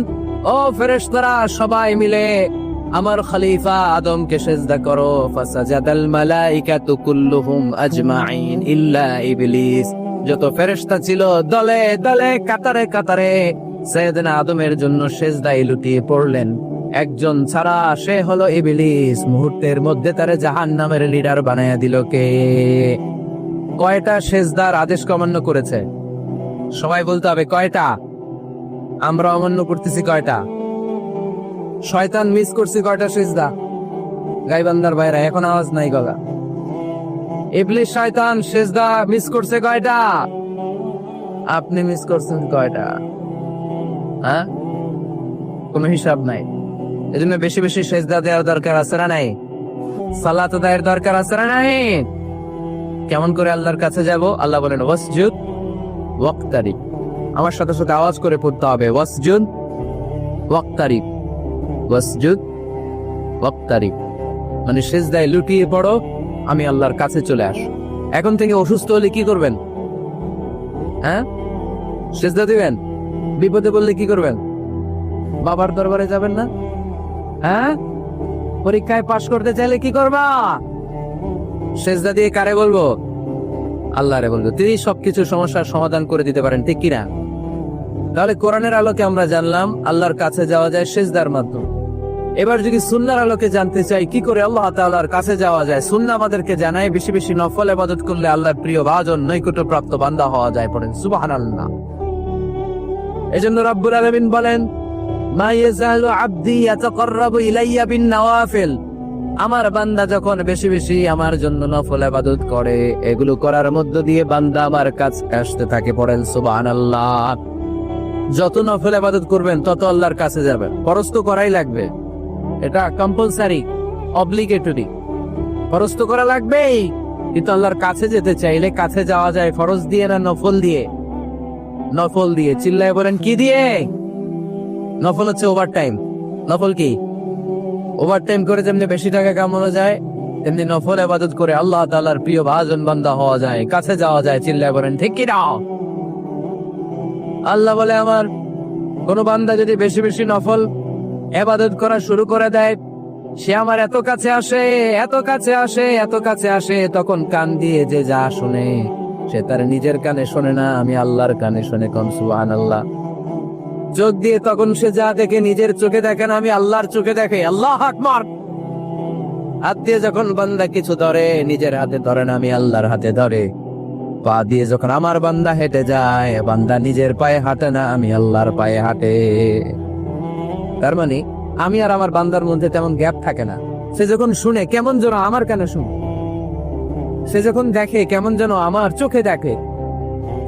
ও ফেরেশতারা সবাই মিলে আমার খলিফা আদমকে সিজদা করো। ফাসাজাদাল মালাইকাতু কুল্লুহুম আজমাইন ইল্লা ইবলিস। যত ফেরেশতা ছিল দলে দলে কাতারে কাতারে সাইয়েদনা আদমের জন্য সিজদায় লুটিয়ে পড়লেন। একজন ছাড়া, সে হলো ইবলিস। মুহূর্তের মধ্যে তারে জাহান্নামের লিডার বানায়া দিল কে? কয়টা সিজদার আদেশ অমান্য করেছে? সবাই বলতে হবে কয়টা? আমরা অমান্য করতেছি কয়টা? শয়তান মিস করছি কয়টা সিজদা? গাইবান্দার ভাইরা, এখন আওয়াজ নাই গলা। ইবলিস শয়তান সিজদা মিস করছে কয়টা? আপনি মিস করছেন কয়টা? হ্যাঁ, কোনো হিসাব নাই। এজন্য বেশি বেশি সিজদা দেওয়ার দরকার আছে না নাই? সালাত আদায়ের দরকার আছে না নাই? কেমন করে আল্লাহর কাছে যাব? আল্লাহ বলেন, ওয়াসজুদ ওয়াক্তারিব। আমার সাথে সাথে আওয়াজ করে পড়তে হবে, ওয়াসজুদ ওয়াক্তারিব, ওয়াসজুদ ওয়াক্তারিব। মানে সিজদায় লুটিয়ে পড়ো, আমি আল্লাহর কাছে চলে আসো। এখন থেকে অসুস্থ হলে কি করবেন? হ্যাঁ, সিজদা দিবেন। বিপদে পড়লে কি করবেন? বাবার দরবারে যাবেন না? হ্যাঁ, পরীক্ষায় পাশ করতে চাইলে কি করবা? সিজদা দিয়ে কারে বলবো? আল্লাহরে বলবো। তিনি সবকিছু সমস্যার সমাধান করে দিতে পারেন, ঠিক কিনা? তাহলে কোরআনের আলোকে আমরা জানলাম আল্লাহর কাছে যাওয়া যায় সিজদার মাধ্যমে। এবার যদি সুন্নাহর আলোকে জানতে চাই কি করে আল্লাহ তাআলার কাছে যাওয়া যায়, সুন্নাহ আমাদেরকে জানায় বেশি বেশি নফল ইবাদত করলে আল্লাহর প্রিয় ভাজন, নৈকট্য প্রাপ্ত বান্দা হওয়া যায়। পড়েন সুবহানাল্লাহ। এজন্য রব্বুল আলামিন বলেন, মা ইয়াজালু আবদি ইয়াতাকাররাবু ইলাইয়া বিন নওয়াফিল। আমার বান্দা যখন বেশি বেশি আমার জন্য নফল ইবাদত করে, এগুলো করার মধ্য দিয়ে বান্দা আমার কাছে আসতে থাকে। পড়েন সুবহানাল্লাহ। যত নফল ইবাদত করবেন তত আল্লাহর কাছে যাবেন। ফরজ তো করাই লাগবে, এটা কম্পালসারি, অব্লিগেটরি। ফরজ তো করা লাগবেই, কিন্তু আল্লাহর কাছে যেতে চাইলে কাছে যাওয়া যায় ফরজ দিয়ে না নফল দিয়ে? নফল দিয়ে। চিল্লায় বলেন, কি দিয়ে? নফল হচ্ছে ওভারটাইম। নফল কি? ওভারটাইম করে যেমনি বেশি টাকা কামানো যায়, তেমনি নফল ইবাদত করে আল্লাহ তাআলার প্রিয় ভাজন বান্দা হওয়া যায়, কাছে যাওয়া যায়। চিল্লায় বলেন ঠিক কি না? আল্লাহ বলে, আমার কোন বান্দা যদি বেশি বেশি নফল ইবাদত করা শুরু করে দেয়, সে আমার এত কাছে আসে, এত কাছে আসে, এত কাছে আসে, তখন কান দিয়ে যে যা শুনে সে তার নিজের কানে শোনে না, আমি আল্লাহর কানে শুনে। কোন সুবহানাল্লাহ। চোখ দিয়ে তখন সে যা দেখে নিজের চোখে দেখে না, আমি আল্লাহর চোখে দেখে। আল্লাহু আকবার। হাত দিয়ে যখন বান্দা কিছু ধরে নিজের হাতে ধরে না, আমি আল্লাহর হাতে ধরে। পা দিয়ে যখন আমার বান্দা হেঁটে যায়, বান্দা নিজের পায়ে হাঁটে না, আমি আল্লাহর পায়ে হাঁটে। তার মানে আমি আর আমার বান্দার মধ্যে তেমন গ্যাপ থাকে না। সে যখন শুনে কেমন যেন আমার কানে শুনে, সে যখন দেখে কেমন যেন আমার চোখে দেখে,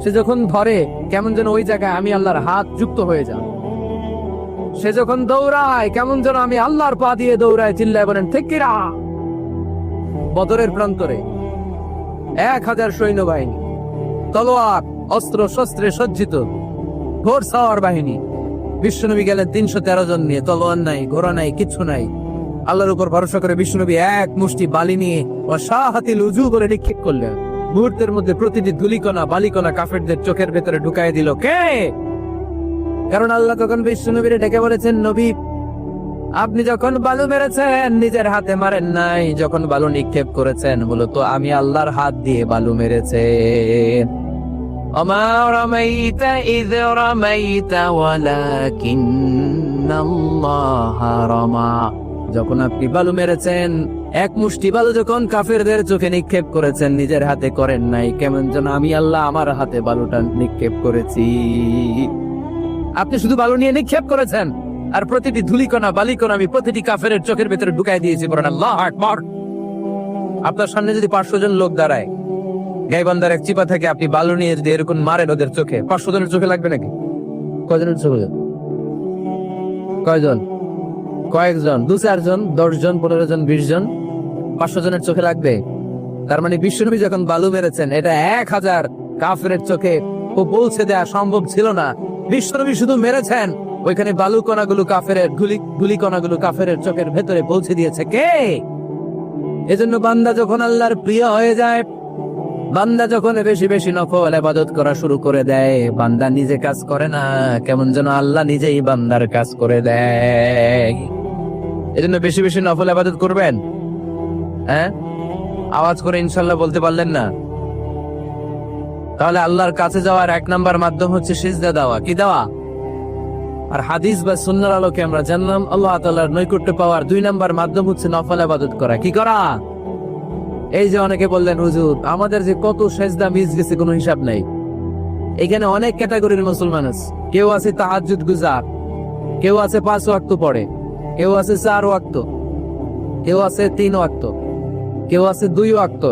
সে যখন ধরে কেমন যেন ওই জায়গায় আমি আল্লাহর হাত যুক্ত হয়ে যায়, সে যখন দৌড়ায় কেমন যেন আমি আল্লাহর পা দিয়ে দৌড়ায়। চিল্লায় বলেন ঠিক কিনা? বদরের প্রান্তরে 1000 সৈন্যবাহিনী, তলোয়ার অস্ত্র শস্ত্রে সজ্জিত ঘোড় সাওয়ার বাহিনী। বিশ্বনবী গেলেন 313 জন নিয়ে, তলোয়ার নাই, ঘোড়া নাই, কিচ্ছু নাই। আল্লাহর উপর ভরসা করে বিশ্বনবী এক মুষ্টি বালি নিয়ে ওয়াশাহাতিল উজু বলে নিক্ষেপ করলেন। মুহূর্তের মধ্যে প্রতিটি ধুলিকণা বালিকণা কাফেরদের চোখের ভেতরে ঢুকাই দিল। কে? কারণ আল্লাহ তখন বিশ্বনবীরে ডেকে বলেছেন, নবী আপনি যখন বালু মেরেছেন নিজের হাতে মারেন নাই, যখন বালু নিক্ষেপ করেছেন মূলত আমি আল্লাহর হাত দিয়ে বালু মেরেছে। ওমা রামাইতা ইয রামাইতা ওয়ালাকিন্নাল্লাহ রামা। যখন আপনি বালু মেরেছেন, এক মুষ্টি বালু যখন কাফেরদের চোখে নিক্ষেপ করেছেন নিজের হাতে করেন নাই, কেমন যেন আমি আল্লাহ আমার হাতে বালুটা নিক্ষেপ করেছি। আপনি শুধু বালু নিয়ে নিক্ষেপ করেছেন, আর প্রতিটি ধুলিকণা বালিকণা আমি প্রতিটি কাফেরের চোখের ভেতরে ঢুকাই দিয়েছি। বলেন আল্লাহু আকবার। আপনার সামনে যদি 500 জন লোক দাঁড়ায়, গাইবান্ধার এক চিপা থেকে আপনি বালু নিয়ে যদি এরকম মারেন ওদের চোখে, 500 জনের চোখে লাগবে নাকি? কয়জনের চোখে? কয়জন? কয়েকজন, 2-4 জন, 10 জন, 15 জন, 20 জন, 500 জনের চোখে লাগবে। তার মানে বিশ্বনবী যখন বালু মেরেছেন, এটা 1000 কাফেরের চোখে পৌঁছে দেওয়া সম্ভব ছিল না। বিশ্বনবী শুধু মেরেছেন, ওইখানে বালু কণাগুলো কাফেরের গুলি কণাগুলো কাফেরের চোখের ভেতরে পৌঁছে দিয়েছে। কে? এজন্য বান্দা যখন আল্লাহর প্রিয় হয়ে যায়, বান্দা যখন বেশি বেশি নফল ইবাদত করা শুরু করে দেয়, বান্দা নিজে কাজ করে না, কেমন যেন আল্লাহ নিজেই বান্দার কাজ করে দেয়। এজন্য বেশি বেশি নফল ইবাদত করবেন। হ্যাঁ, আওয়াজ করে ইনশাআল্লাহ বলতে পারলেন না? তাহলে আল্লাহর কাছে যাওয়ার 1 নাম্বার মাধ্যম হচ্ছে সিজদা দেওয়া। কি দেওয়া? আর হাদিস বা সুন্নাহর আলোকে আমরা জানলাম আল্লাহ তাআলার নৈকট্য পাওয়ার 2 নাম্বার মাধ্যম হচ্ছে নফল ইবাদত করা। কি করা? এই যে অনেকে বললেন হুজুর আমাদের যে কত সেজদা মিস গেছে কোনো হিসাব নাই। এখানে অনেক ক্যাটাগরির মুসলমান আছে। কেউ আছে তাহাজ্জুদ গুজার, কেউ আছে 5 ওয়াক্ত পড়ে, কেউ আছে 4 ওয়াক্ত, কেউ আছে 3 ওয়াক্ত, কেউ আছে 2 ওয়াক্ত,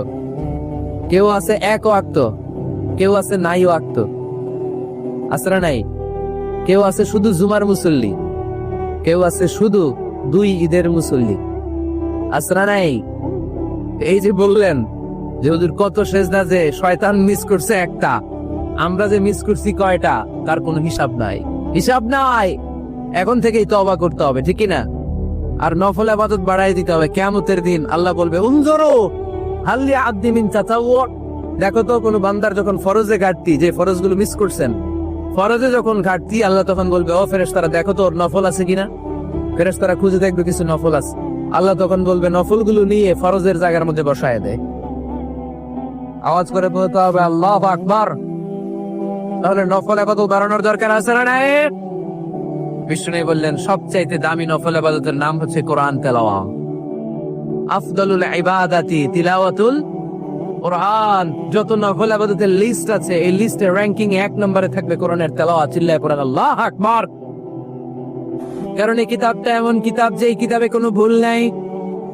কেউ আছে 1 ওয়াক্ত, কেউ আছে নাই ওয়াক্ত। আসরা নাই। কেউ আছে শুধু জুমার মুসল্লি, কেউ আছে শুধু 2 ঈদের মুসল্লি। আসরা নাই। এই যে বললেন যে হুজুর কত সেজদা যে শয়তান মিস করছে একটা, আমরা যে মিস করছি কয়টা তার কোনো হিসাব নাই। হিসাব নাই। এখন থেকেই তওবা করতে হবে, ঠিক না? আর নফল ইবাদত বাড়াই দিতে হবে। কিয়ামতের দিন আল্লাহ বলবে উনজুরু হাল লিআবদি মিন তাতাওয়ু। দেখো তো কোন বান্দার যখন ফরজে ঘাটতি, যে ফরজগুলো মিস করছেন, ফরজে যখন ঘাটতি, আল্লাহ তখন বলবে ও ফেরেশতারা দেখো তো ওর নফল আছে কিনা। ফেরেশতারা খুঁজে দেখবে কিছু নফল আছে, আল্লাহ তখন বলবে নফলগুলো নিয়ে ফরজের জায়গার মধ্যে বসায় দেয়। আওয়াজ করে বলতে হবে আল্লাহু আকবার। তাহলে নফল ইবাদত বাড়ানোর দরকার আছে না নাই? বিষ্ণু বললেন সবচাইতে দামি নফল ইবাদতের নাম হচ্ছে কোরআন তেলাওয়াত। আফদালুল ইবাদাতি তিলাওয়াতুল কোরআন। যত নফল ইবাদতের লিস্ট আছে, এই লিস্টে র‍্যাঙ্কিং 1 নম্বরে থাকবে কোরআনের তেলাওয়াত। চিল্লায়ে পড়েন আল্লাহু আকবার। কারণ এই কিতাবটা এমন কিতাব যে এই কিতাবে কোনো ভুল নাই,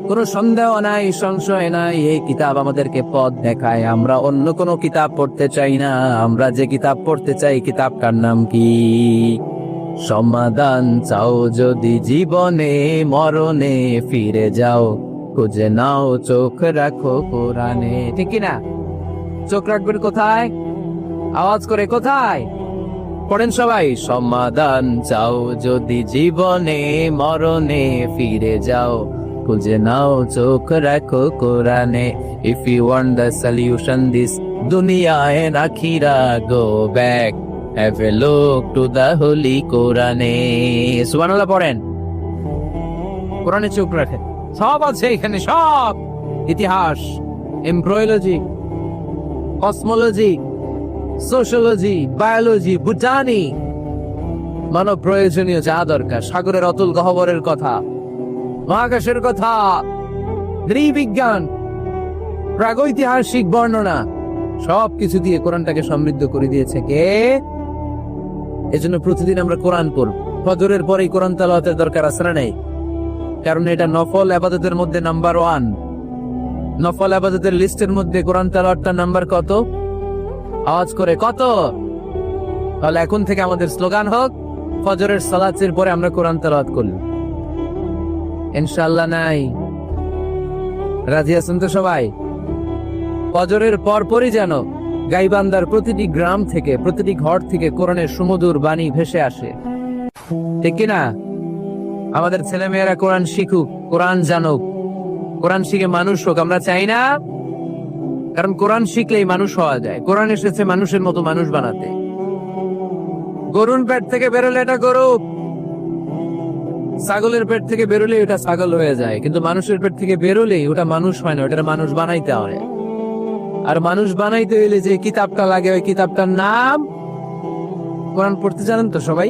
কোনো সন্দেহ নাই, সংশয় নাই। এই কিতাব আমাদেরকে পথ দেখায়। আমরা অন্য কোনো কিতাব পড়তে চাই না। আমরা যে কিতাব পড়তে চাই, কিতাবটার নাম কি? সমাধান চাও যদি জীবনে মরণে, ফিরে যাও খুঁজে নাও চোখ রাখো কোরআনে। ঠিক না? চোখ রাখবেন কোথায়? আওয়াজ করে কোথায়? পড়েন সবাই। সমাধান চাও যদি জীবনে মরণে, ফিরে যাও খুঁজে নাও চোখ রাখো কোরআনে। If you want the solution this dunya and akhira, go back, have a look to the holy কোরআনে। সুবহানাল্লাহ পড়েন। কোরআনে চোখ রাখেন। সব আছে এখানে, সব। ইতিহাস, embryology, cosmology, sociology, biology, botany, মানব প্রয়োজনীয় যা দরকার, সাগরের অতুল গহ্বরের কথা, মহাকাশের কথা, নৃবিজ্ঞান, প্রাগৈতিহাসিক বর্ণনা, সবকিছু দিয়ে কোরআনটাকে সমৃদ্ধ করে দিয়েছে কে? এজন্য প্রতিদিন আমরা কোরআন পড়ব। ফজরের পরেই কোরআন তেলাওয়াতের দরকার আছে না নাই? কারণ এটা নফল ইবাদতের মধ্যে নাম্বার 1। নফল ইবাদতের লিস্টের মধ্যে কোরআন তেলাওয়াতটা নাম্বার কত? আওয়াজ করে কত? তাহলে এখন থেকে আমাদের স্লোগান হোক, ফজরের সালাতের পরে আমরা কোরআন তেলাওয়াত করব। ইনশাআল্লাহ নাই? রাজি আছেন তো সবাই? ফজরের পরপরই যেন গাইবান্ধার প্রতিটি গ্রাম থেকে, প্রতিটি ঘর থেকে কোরআনের সুমধুর বাণী ভেসে আসে, ঠিক কিনা? আমাদের ছেলে মেয়েরা কোরআন শিখুক, কোরআন জানুক, কোরআন শিখে মানুষ হোক, আমরা চাই না? কারণ কোরআন শিখলেই মানুষ হওয়া যায়। কোরআন এসেছে মানুষের মতো মানুষ বানাতে। গরুর পেট থেকে বেরোলে এটা গরু, ছাগলের পেট থেকে বেরোলে ওটা ছাগল হয়ে যায়, কিন্তু মানুষের পেট থেকে বেরোলে ওটা মানুষ হয় না, ওটা মানুষ বানাইতে হয়। আর মানুষ বানাইতে হইলে যে কিতাবটা লাগে, ওই কিতাবটার নাম কোরআন। পড়তে জানেন তো সবাই?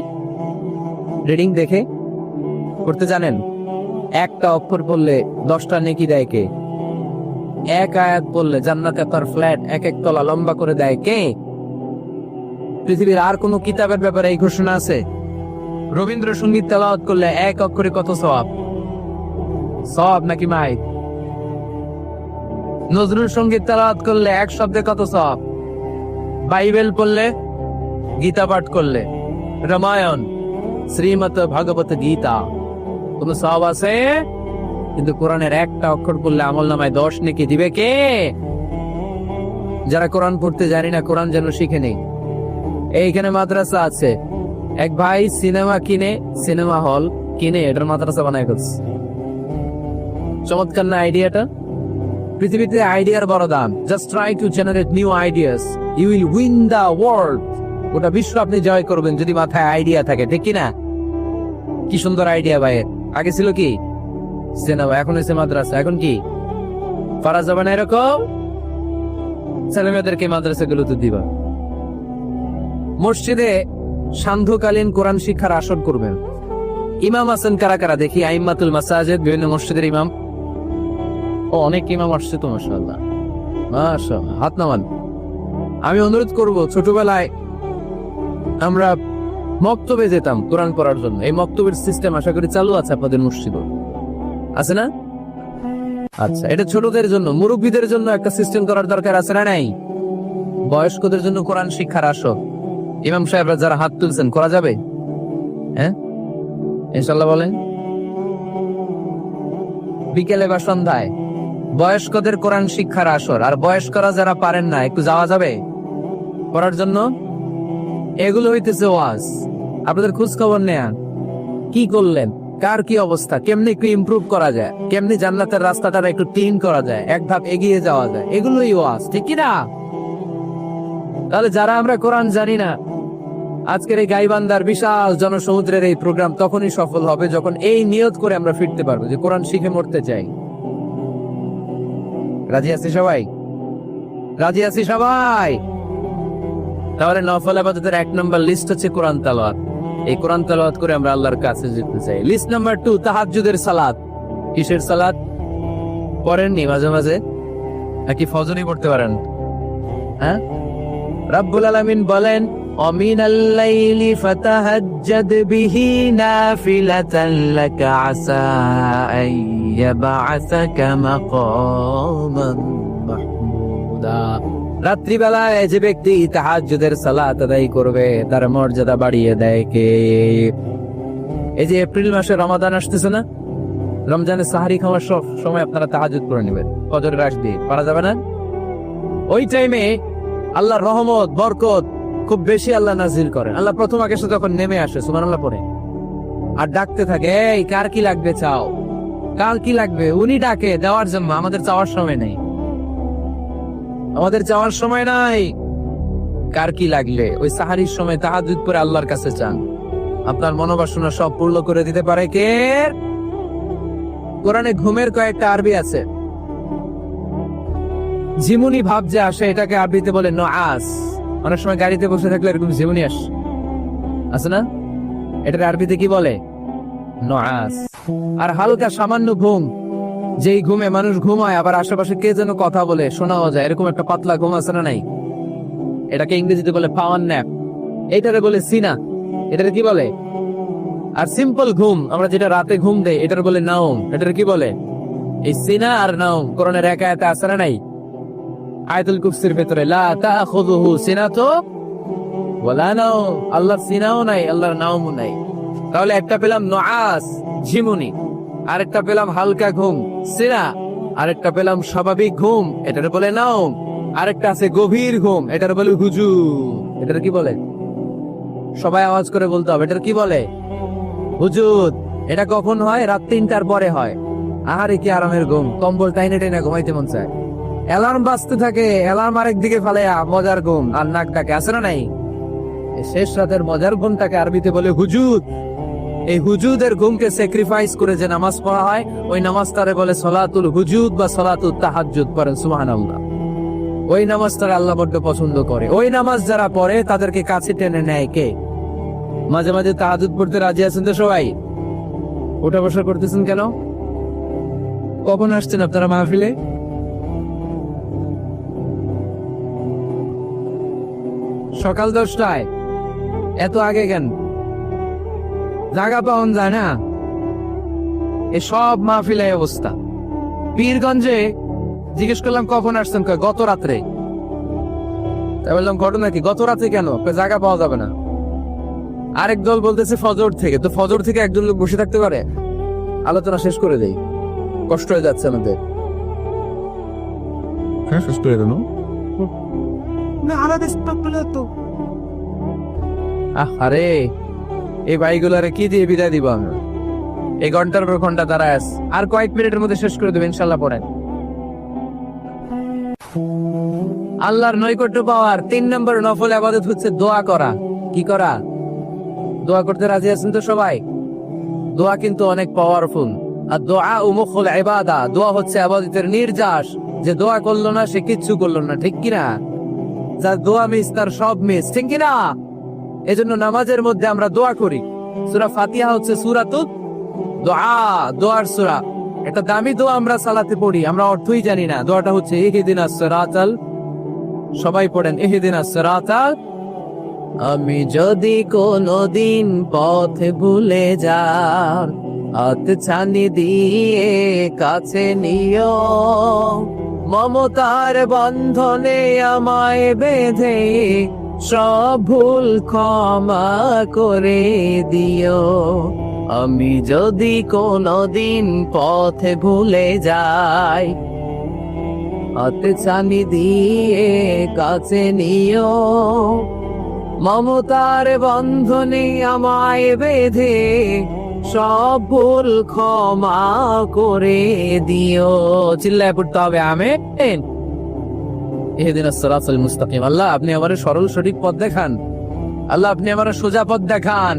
রিডিং দেখে পড়তে জানেন? একটা অক্ষর পড়লে 10টা নেকি দেয় কে? এক আয়াত পড়লে জান্নাতে তার ফ্ল্যাট এক এক তলা লম্বা করে দেয় কে? পৃথিবীর আর কোন কিতাবের ব্যাপারে এই ঘোষণা আছে? রবীন্দ্রসঙ্গীত তেলাওয়াত করলে এক অক্ষরে কত সওয়াব? সওয়াব নাকি মাই? নজরুল সঙ্গীত তেলাওয়াত করলে এক শব্দে কত সওয়াব? বাইবেল পড়লে, গীতা পাঠ করলে, রামায়ণ, শ্রীমদ ভাগবত গীতা, কোন সওয়াব আছে? কিন্তু কোরআনের একটা অক্ষর পড়লে আমলনামায় 10 নেকি দিবে কে? যারা কোরআন পড়তে জানি না, কোরআন যেন শিখে নেই। এইখানে মাদ্রাসা আছে, এক ভাই সিনেমা কিনে, সিনেমা হল কিনে এটার মাদ্রাসা বানায় ফেলছে। চমৎকার না আইডিয়াটা? পৃথিবীতে আইডিয়ার বড় দাম। Just try to generate new ideas, you will win the world. ওটা বিশ্ব আপনি জয় করবেন যদি মাথায় আইডিয়া থাকে, ঠিক কিনা? কি সুন্দর আইডিয়া ভাইয়ের। আগে ছিল কি? সিনেমা, এখন হয়েছে মাদ্রাসা। এখন কি পারা যাবে না এরকম? ছেলে মেয়েদেরকে মাদ্রাসাগুলোতে দিবা। মসজিদে সান্ধ্যকালীন কোরআন শিক্ষার আসর করবেন। ইমাম আছেন কারা কারা দেখি? আইম্মাতুল মাসাজিদ, বিভিন্ন মসজিদের ইমাম। ও, অনেক ইমাম আসছে তো, মাশাআল্লাহ মাশাআল্লাহ, হাত নামান। আমি অনুরোধ করব, ছোটবেলায় আমরা মক্তবে যেতাম কোরআন পড়ার জন্য। এই মক্তবের সিস্টেম আশা করি চালু আছে আপনাদের মসজিদে, আছে না? আচ্ছা, এটা ছোটদের জন্য। মুরব্বীদের জন্য একটা সিস্টেম করার দরকার আছে না নাই? বয়স্কদের জন্য কোরআন শিক্ষার আসর। ইমাম সাহেবরা যারা হাত তুলছেন, করা যাবে? হ্যাঁ, ইনশাআল্লাহ বলেন। বিকেলে বা সন্ধ্যায় বয়স্কদের কোরআন শিক্ষার আসর। আর বয়স্করা যারা পারেন না, একটু যাওয়া যাবে পড়ার জন্য? এগুলো হইতেছে ওয়াজ। আপনাদের খোঁজ খবর নেন, কি করলেন, কার কি অবস্থা, কেমনি একটু ইমপ্রুভ করা যায়, কেমনি জান্নাতের রাস্তাটা একটু ক্লিন করা যায়, এক ধাপ এগিয়ে যাওয়া যায়, এগুলোই ওয়াজ, ঠিক কিনা? তাহলে যারা আমরা কোরআন জানি না, আজকের এই গাইবান্ধার বিশাল জনসমুদ্রের এই প্রোগ্রাম তখনই সফল হবে যখন এই নিয়ত করে আমরা ফিরতে পারবো যে কোরআন শিখে মরতে চাই। রাজি আছি সবাই? রাজি আছি সবাই? তাহলে নফল ইবাদতের 1 নম্বর লিস্ট হচ্ছে কোরআন তেলাওয়াত। এই কোরআন তেলাওয়াত করে আমরা আল্লাহর কাছে যেতে চাই। লিস্ট নাম্বার 2, তাহাজ্জুদের সালাত। কিসের সালাত? পড়েননি মাঝে মাঝে নাকি ফজরই পড়তে পারেন? হ্যাঁ, রাব্বুল আলামিন বলেন, ওমিনাল লাইলি ফাতাহাজ্জাদ বিহি নাফিলাতান লাকা আসা আইয়াবআসাকা মাকামান মাহমুদা। রাত্রিবেলায় যে ব্যক্তি তাহাজ্জুদের সালাত আদায় করবে, তার মর্যাদা বাড়িয়ে দেয় কে? এই যে এপ্রিল মাসে রমাদান আসতেছে না, রমজানের সাহারি খাওয়ার সময় আপনারা তাহাজ্জুদ করে নেবেন, ফজরের আগ দিয়ে। পারা যাবে না? ওই টাইমে আল্লাহর রহমত, বরকত খুব বেশি আল্লাহ নাজিল করেন। আল্লাহ প্রথম আকাশে যখন নেমে আসে, সুবহানাল্লাহ পড়ে, আর ডাকতে থাকে, এই কার কি লাগবে চাও, কার কি লাগবে। উনি ডাকে দেওয়ার জন্য, আমাদের চাওয়ার সময় নেই, আমাদের চাওয়ার সময় নাই। কার কি লাগলে ওই সাহারির সময় তাহাজ্জুদ করে আল্লাহর কাছে চান, আপনার মনোবাসনা সব পূর্ণ করে দিতে পারে কে? কোরআনে ঘুমের কয়েকটা আরবি আছে। ঝিমুনি ভাব যে আসে, এটাকে আরবিতে বলে নুআস। অনেক সময় গাড়িতে বসে থাকলে এরকম ঝিমুনি আসে না? এটার আরবিতে কি বলে? নুআস। আর হালকা সামান্য ঘুম, যেই ঘুমে মানুষ ঘুমায় আবার আশেপাশে কে যেন কথা বলে শোনাও যায়, এরকম একটা পাতলা ঘুম আছে না নাই? এটাকে ইংরেজিতে বলে পাওয়ার ন্যাপ, এটারে বলে সিনা, এটারে কি বলে? আর সিম্পল ঘুম আমরা যেটা রাতে ঘুম দেই এটার বলে নাওম, এটার কি বলে? এই সিনা আর নাওম কোরআনের এক আয়াতে আছে না নাই? আয়াতুল কুরসির ভেতরে লা তাখুযুহু সিনাতু ওয়ালা নাওম, আল্লাহর সিনাও নাই আল্লাহর নাওমও নাই। তাহলে একটা পেলাম নুআস ঝিমুনি, আরেকটা পেলাম হালকা ঘুম সিনা, আরেকটা পেলাম স্বাভাবিক ঘুম এটার বলে নাওম, আরেকটা আছে গভীর ঘুম এটার বলে হুজুদ। এটার কি বলে? সবাই আওয়াজ করে বলতে হবে, এটার কি বলে? হুজুদ। এটা কখন হয়? রাত 3টার পরে হয়। আহারে কি আরামের ঘুম, কম্বল টাইনে টাইনে ঘুমাইতে মন চায়, অ্যালার্ম বাজতে থাকে, অ্যালার্ম আরেক দিকে ফালাইয়া মজার ঘুম আর নাক ডাকে, আছে না নাই? এই শেষ রাতের মজার ঘুমটাকে আরবিতে বলে হুজুদ। এই হুজুদের ঘুমকে স্যাক্রিফাইস করে যে নামাজ পড়া হয় ওই নামাজটারে বলে সলাতুল হুজুদ বা সলাতুল তাহাজ্জুদ। পড়েন সুবহানাল্লাহ। ওই নামাজটারে আল্লাহ বড্ড পছন্দ করে। ওই নামাজ যারা পড়ে তাদেরকে কাছে টেনে নেয় কে? মাঝে মাঝে তাহাজ্জুদ পড়তে রাজি আছেন তো সবাই? ওঠা বসা করতেছেন কেন? কখন আসছেন আপনারা মাহফিলে? সকাল 10টায়। এত আগে কেন? জায়গা পাওয়া যায় না। এসব মাহফিলে অবস্থা। পীরগঞ্জে জিজ্ঞেস করলাম কখন আসছেন, কয় গত রাত্রে। তাই বললাম ঘটনা কি? গত রাতে কেন? জায়গা পাওয়া যাবে না। আরেক দল বলতেছে ফজর থেকে। তো ফজর থেকে একজন লোক বসে থাকতে পারে? আলোচনা শেষ করে দেই, কষ্ট হয়ে যাচ্ছে আমাদের। হ্যাঁ, শেষ করে দেন। আরে এই ভাইগুলারে কি দিয়ে বিদায় দিব আমরা? এই ঘন্টার পর ঘন্টা দাঁড়ায় আস, আর কয়েক মিনিটের মধ্যে শেষ করে দেবো ইনশাল্লাহ। পড়েন। আল্লাহর নৈকট্য পাওয়ার 3 নম্বর নফল ইবাদত হচ্ছে দোয়া করা। কি করা? দোয়া করতে রাজি আছেন তো সবাই? দোয়া কিন্তু অনেক পাওয়ারফুল। আর দোয়া মুখুল ইবাদা, দোয়া হচ্ছে ইবাদতের নির্যাস। যে দোয়া করলো না সে কিচ্ছু করলো না, ঠিক কিনা? যার দোয়া মিস তার সব মিস, ঠিক কিনা? এজন্য নামাজের মধ্যে আমরা দোয়া করি। সূরা ফাতিহা হচ্ছে সূরাতুদ দোয়া, দোয়ার সূরা। এটা দামি দোয়া আমরা সালাতে পড়ি, আমরা অর্থই জানি না। দোয়াটা হচ্ছে ইহদিনাস সিরাতাল, সবাই পড়েন ইহদিনাস সিরাতাল। আমি যদি কোনদিন পথ ভুলে যাই, হাত ছানি দিয়ে কাছে নিও, মমতার বন্ধনে আমায় বেঁধে সব ভুল ক্ষমা করে দিও। আমি যদি কোনদিন পথে ভুলে যাই, হাত ছানি দিয়ে কাছে নিও, মমতার বন্ধনে আমায় বেঁধে সব ভুল ক্ষমা করে দিও। চিল্লায় পড়তে হবে আমিন। ইহদিনাস সিরাতাল মুস্তাকিম। আল্লাহ আপনি আমার সরল সঠিক পথ দেখান। আল্লাহ আপনি আমার সোজা পথ দেখান,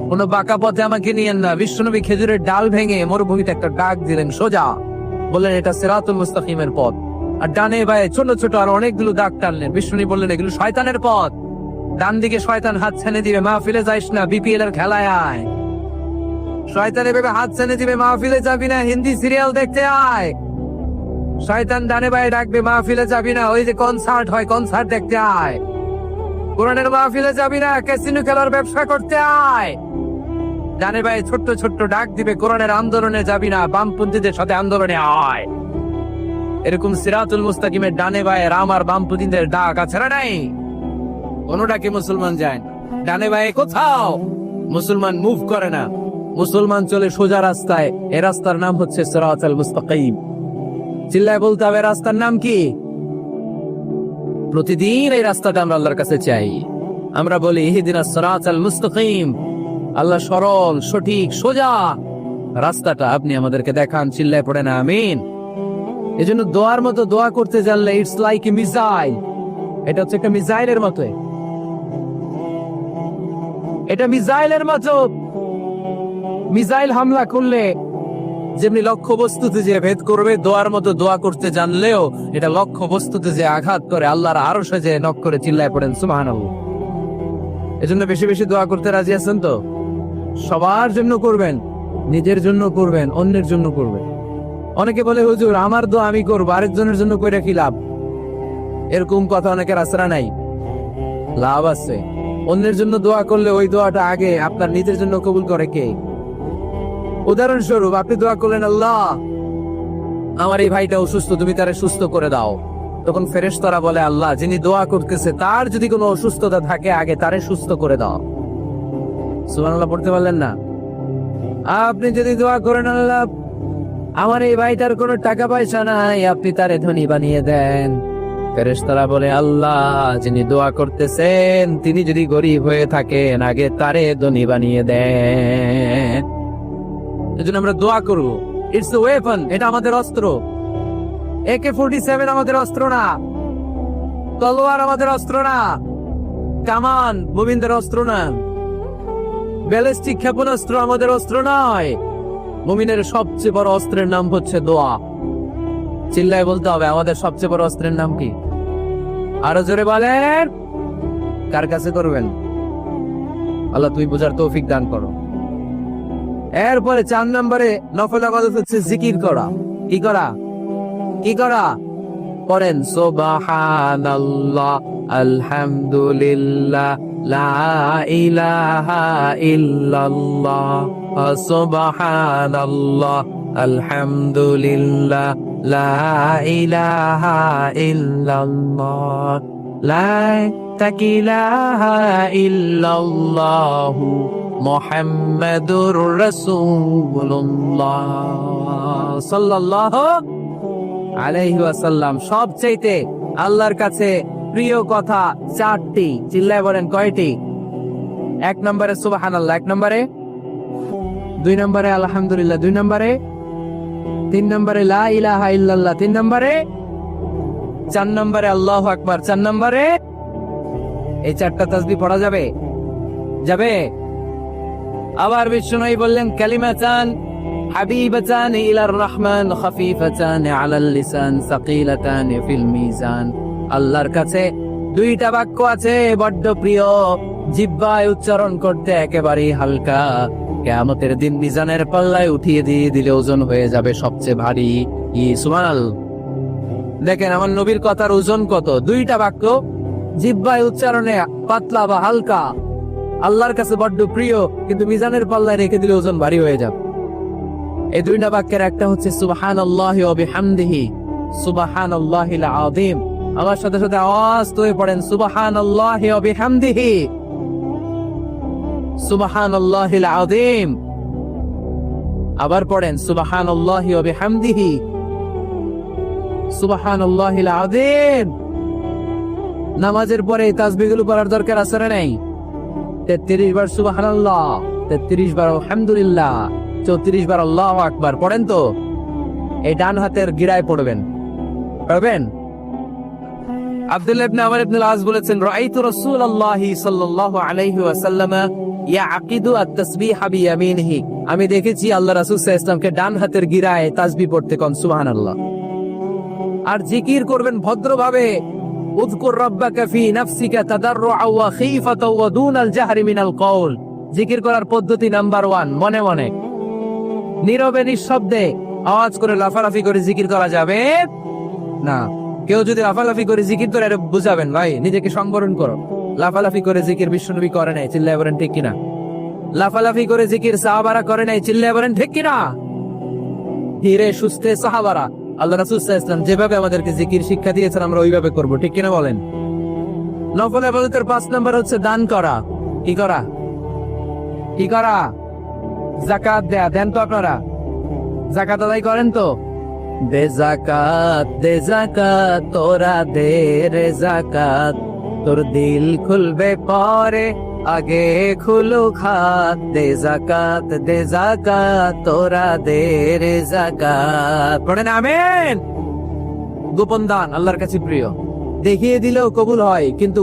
কোন বাঁকা পথে আমাকে নিয়েন না। বিশ্বনবী খেজুরের ডাল ভেঙে মরুভূমিতে একটা ডাক দিলেন সোজা, বললেন এটা সিরাতুল মুস্তাকিমের পথ। আর ডানে বায়ে ছোট ছোট আর অনেকগুলো দাগ টানলেন। বিশ্বনবী বললেন এগুলো শয়তানের পথ, ডান দিকে শয়তান হাত ছেনে দিবে, মাহফিলে যাইস না, বিপিএল এর খেলায় আয়। শয়তান এভাবে হাত ছেনে দিবে, মাহফিলে যাবি না, হিন্দি সিরিয়াল দেখতে আয়। শয়তান ডানে বায়ে ডাকবে, মাহফিলে যাবি না, ওই যে কনসার্ট হয় কনসার্ট দেখতে আয়। কোরআনের মাহফিলে যাবি না, ক্যাসিনো খেলার ব্যবসা করতে আয়। ডানে বায়ে ছোট্ট ছোট্ট ডাক দিবে, কোরআনের আন্দোলনে যাবি না, বামপন্থীদের সাথে আন্দোলনে আয়। এরকম সিরাতুল মুস্তাকিমের ডানে বায়ে রাম আর বামপন্থীদের ডাক আছে না নাই? কোনটাকে মুসলমান যায় না, ডানে বায়ে কোথাও মুসলমান মুভ করে না। মুসলমান চলে সোজা রাস্তায়। এ রাস্তার নাম হচ্ছে সিরাতুল মুস্তাকিম। চিল্লায় বলতে হবে রাস্তার নাম কি? প্রতিদিন এই রাস্তাটা আমরা আল্লাহর কাছে চাই। আমরা বলি ইহদিনাস সিরাতাল মুস্তাকিম, আল্লাহ সরল সঠিক সোজা রাস্তাটা আপনি আমাদেরকে দেখান। চিল্লায় পড়ে না আমিন। এজন্য দোয়ার মতো দোয়া করতে জানলে ইটস লাইক এ মিসাইল। এটা হচ্ছে একটা মিসাইলের মতো, এটা মিসাইলের মতো। মিসাইল হামলা করলে যেমনি লক্ষ্য বস্তুতে যে ভেদ করবে, দোয়ার মতো দোয়া করতে জানলেও এটা লক্ষ্য বস্তুতে যে আঘাত করে, আল্লাহর আরশে যে নক করে। চিল্লায় পড়েন সুবহানাল্লাহ। এজন্য বেশি বেশি দোয়া করতে রাজি আছেন তো? সবার জন্য করবেন, নিজের জন্য করবেন, অন্যের জন্য করবেন। অনেকে বলে হুজুর আমার দোয়া আমি করবো, আরেকজনের জন্য কইরা কি লাভ? এরকম কথা অনেকের আসরা নাই। লাভ আছে। অন্যের জন্য দোয়া করলে ওই দোয়াটা আগে আপনার নিজের জন্য কবুল করে কে? উদাহরণস্বরূপ আপনি দোয়া করলেন, আল্লাহ আমার এই ভাইটা অসুস্থ, তুমি তারে সুস্থ করে দাও। তখন ফেরেশতারা বলে, আল্লাহ যিনি দোয়া করতেছে তার যদি কোনো অসুস্থতা থাকে আগে তারে সুস্থ করে দাও। সুবহানাল্লাহ পড়তে পারলেন না? আপনি যদি দোয়া করেন, আল্লাহ আমার এই ভাইটার কোনো টাকা পয়সা নাই, আপনি তারে ধনী বানিয়ে দেন। ফেরেশতারা বলে, আল্লাহ যিনি দোয়া করতেছেন তিনি যদি গরিব হয়ে থাকেন আগে তারে ধনী বানিয়ে দেন। এজন্য আমরা দোয়া করব। ইটস এ ওয়েপন, এটা আমাদের অস্ত্র। AK-47 আমাদের অস্ত্র না, তলোয়ার আমাদের অস্ত্র না, কামান মুমিনদের অস্ত্র না, ব্যালিস্টিক ক্ষেপণাস্ত্র আমাদের অস্ত্র নয়। মুমিনের সবচেয়ে বড় অস্ত্রের নাম হচ্ছে দোয়া। চিল্লায় বলতে হবে, আমাদের সবচেয়ে বড় অস্ত্রের নাম কি? আরো জোরে বলেন। কার কাছে করবেন? আল্লাহ তুই বোঝার তৌফিক দান করো। এরপরে 4 নম্বরে নফল ইবাদত হচ্ছে জিকির করা। কি করা? কি করা? পড়েন সুবহানাল্লাহ, আলহামদুলিল্লাহ, লা ইলাহা ইল্লাল্লাহ, সুবহানাল্লাহ, আলহামদুলিল্লাহ, লা ইলাহা ইল্লাল্লাহ, লা ইলাহা ইল্লাল্লাহ, মুহাম্মাদুর রাসূলুল্লাহ সাল্লাল্লাহু আলাইহি ওয়াসাল্লাম। সবচাইতে আল্লাহর কাছে প্রিয় কথা 4টি। চিল্লায় বলেন কয়টি? 1 নম্বরে সুবহানাল্লাহ, 1 নম্বরে, 2 নম্বরে আলহামদুলিল্লাহ, 2 নম্বরে, 3 নম্বরে লা ইলাহা ইল্লাল্লাহ, 3 নম্বরে, 4 নম্বরে আল্লাহু আকবার, 4 নম্বরে। এই 4টা তাসবিহ পড়া যাবে? যাবে? আবার বিষ্ণুই বললেন, কালিমাতান হাবিবাতান ইলার রহমান, খাফিফাতান আলাল লিসান, সাকিলাতান ফিল মিজান। আল্লাহর কাছে 2টা বাক্য আছে বড্ড প্রিয়, জিহ্বায় উচ্চারণ করতে একেবারেই হালকা, কিয়ামতের দিন মিজানের পাল্লায় উঠিয়ে দিয়ে দিলে ওজন হয়ে যাবে সবচেয়ে ভারী। সুবহানাল্লাহ। দেখেন আমার নবীর কথার ওজন কত। 2টা বাক্য, জিহ্বায় উচ্চারণে পাতলা বা হালকা, আল্লাহর কাছে বড্ড প্রিয়, কিন্তু মিজানের পাল্লায় রেখে দিলে ওজন ভারী হয়ে যাবে। এই 2টা বাক্যের একটা হচ্ছে সুবহানাল্লাহি ওয়া বিহামদিহি, সুবহানাল্লাহিল আযীম। আমার সাথে সাথে আওয়াজ তুলে পড়েন, সুবহানাল্লাহি ওয়া বিহামদিহি, সুবহানাল্লাহিল আযীম। আবার পড়েন, সুবহানাল্লাহি ওয়া বিহামদিহি, সুবহানাল্লাহিল আযীম। নামাজের পরে এই তাসবিহগুলো পড়ার দরকার আছে না নাই? 33 বার সুবহানাল্লাহ, 33 বার আলহামদুলিল্লাহ, 34 বার আল্লাহু আকবার পড়েন তো। এই ডান হাতের গিরায় পড়বেন, পড়বেন। আব্দুল্লাহ ইবনে আমর ইবনে আল-আস বলেছেন, রাআইতু রাসূলুল্লাহি সাল্লাল্লাহু আলাইহি ওয়াসাল্লাম ইয়াকিদু আত-তাসবিহ বিয়ামিনিহি। আমি দেখেছি আল্লাহ রাসূল সাল্লাল্লাহু আলাইহি ওয়াসাল্লামকে ডান হাতের গিরায় তাসবিহ পড়তে কোন সুবহানাল্লাহ। আর জিকির করবেন ভদ্রভাবে। উযকুর রাব্বাকা ফি নাফসিকা তাদাররুআ ওয়া খীফাতাও ওয়া দুনাল জাহরি মিনাল কওল। জিকির করার পদ্ধতি নাম্বার 1, মনে মনে, নীরবে নিঃশব্দে। আওয়াজ করে লাফালাফি করে জিকির করা যাবে না। কেউ যদি লাফালাফি করে জিকির করে, বুঝাবেন ভাই নিজেকে সংবরণ করো। লাফালাফি করে জিকির বিশ্বনবী করে নাই, চিল্লায় বলেন ঠিক কিনা? লাফালাফি করে জিকির সাহাবারা করে নাই, চিল্লায় বলেন ঠিক কিনা? ধীরে সুস্থে সাহাবারা, আল্লাহ রাসূল সাল্লাল্লাহু আলাইহি ওয়াসাল্লাম যেভাবে আমাদেরকে জিকির শিক্ষা দিয়েছেন আমরা ওইভাবে করব, ঠিক কিনা বলেন? নফল ইবাদতের 5 নম্বর হচ্ছে দান করা। কি করা? কি করা? যাকাত দেয়া। দেন তো আপনারা? যাকাত আদায় করেন তো? দে যাকাত তোরা দে রে যাকাত, তোর দিল খুলবে পরে আগে খুলু খাত। দে যাকাত তোরা দে রে যাকাত। পড়েন আমিন। গোপন দান আল্লাহর কাছে প্রিয়, দেখিয়ে দিলেও কবুল হয়, কিন্তু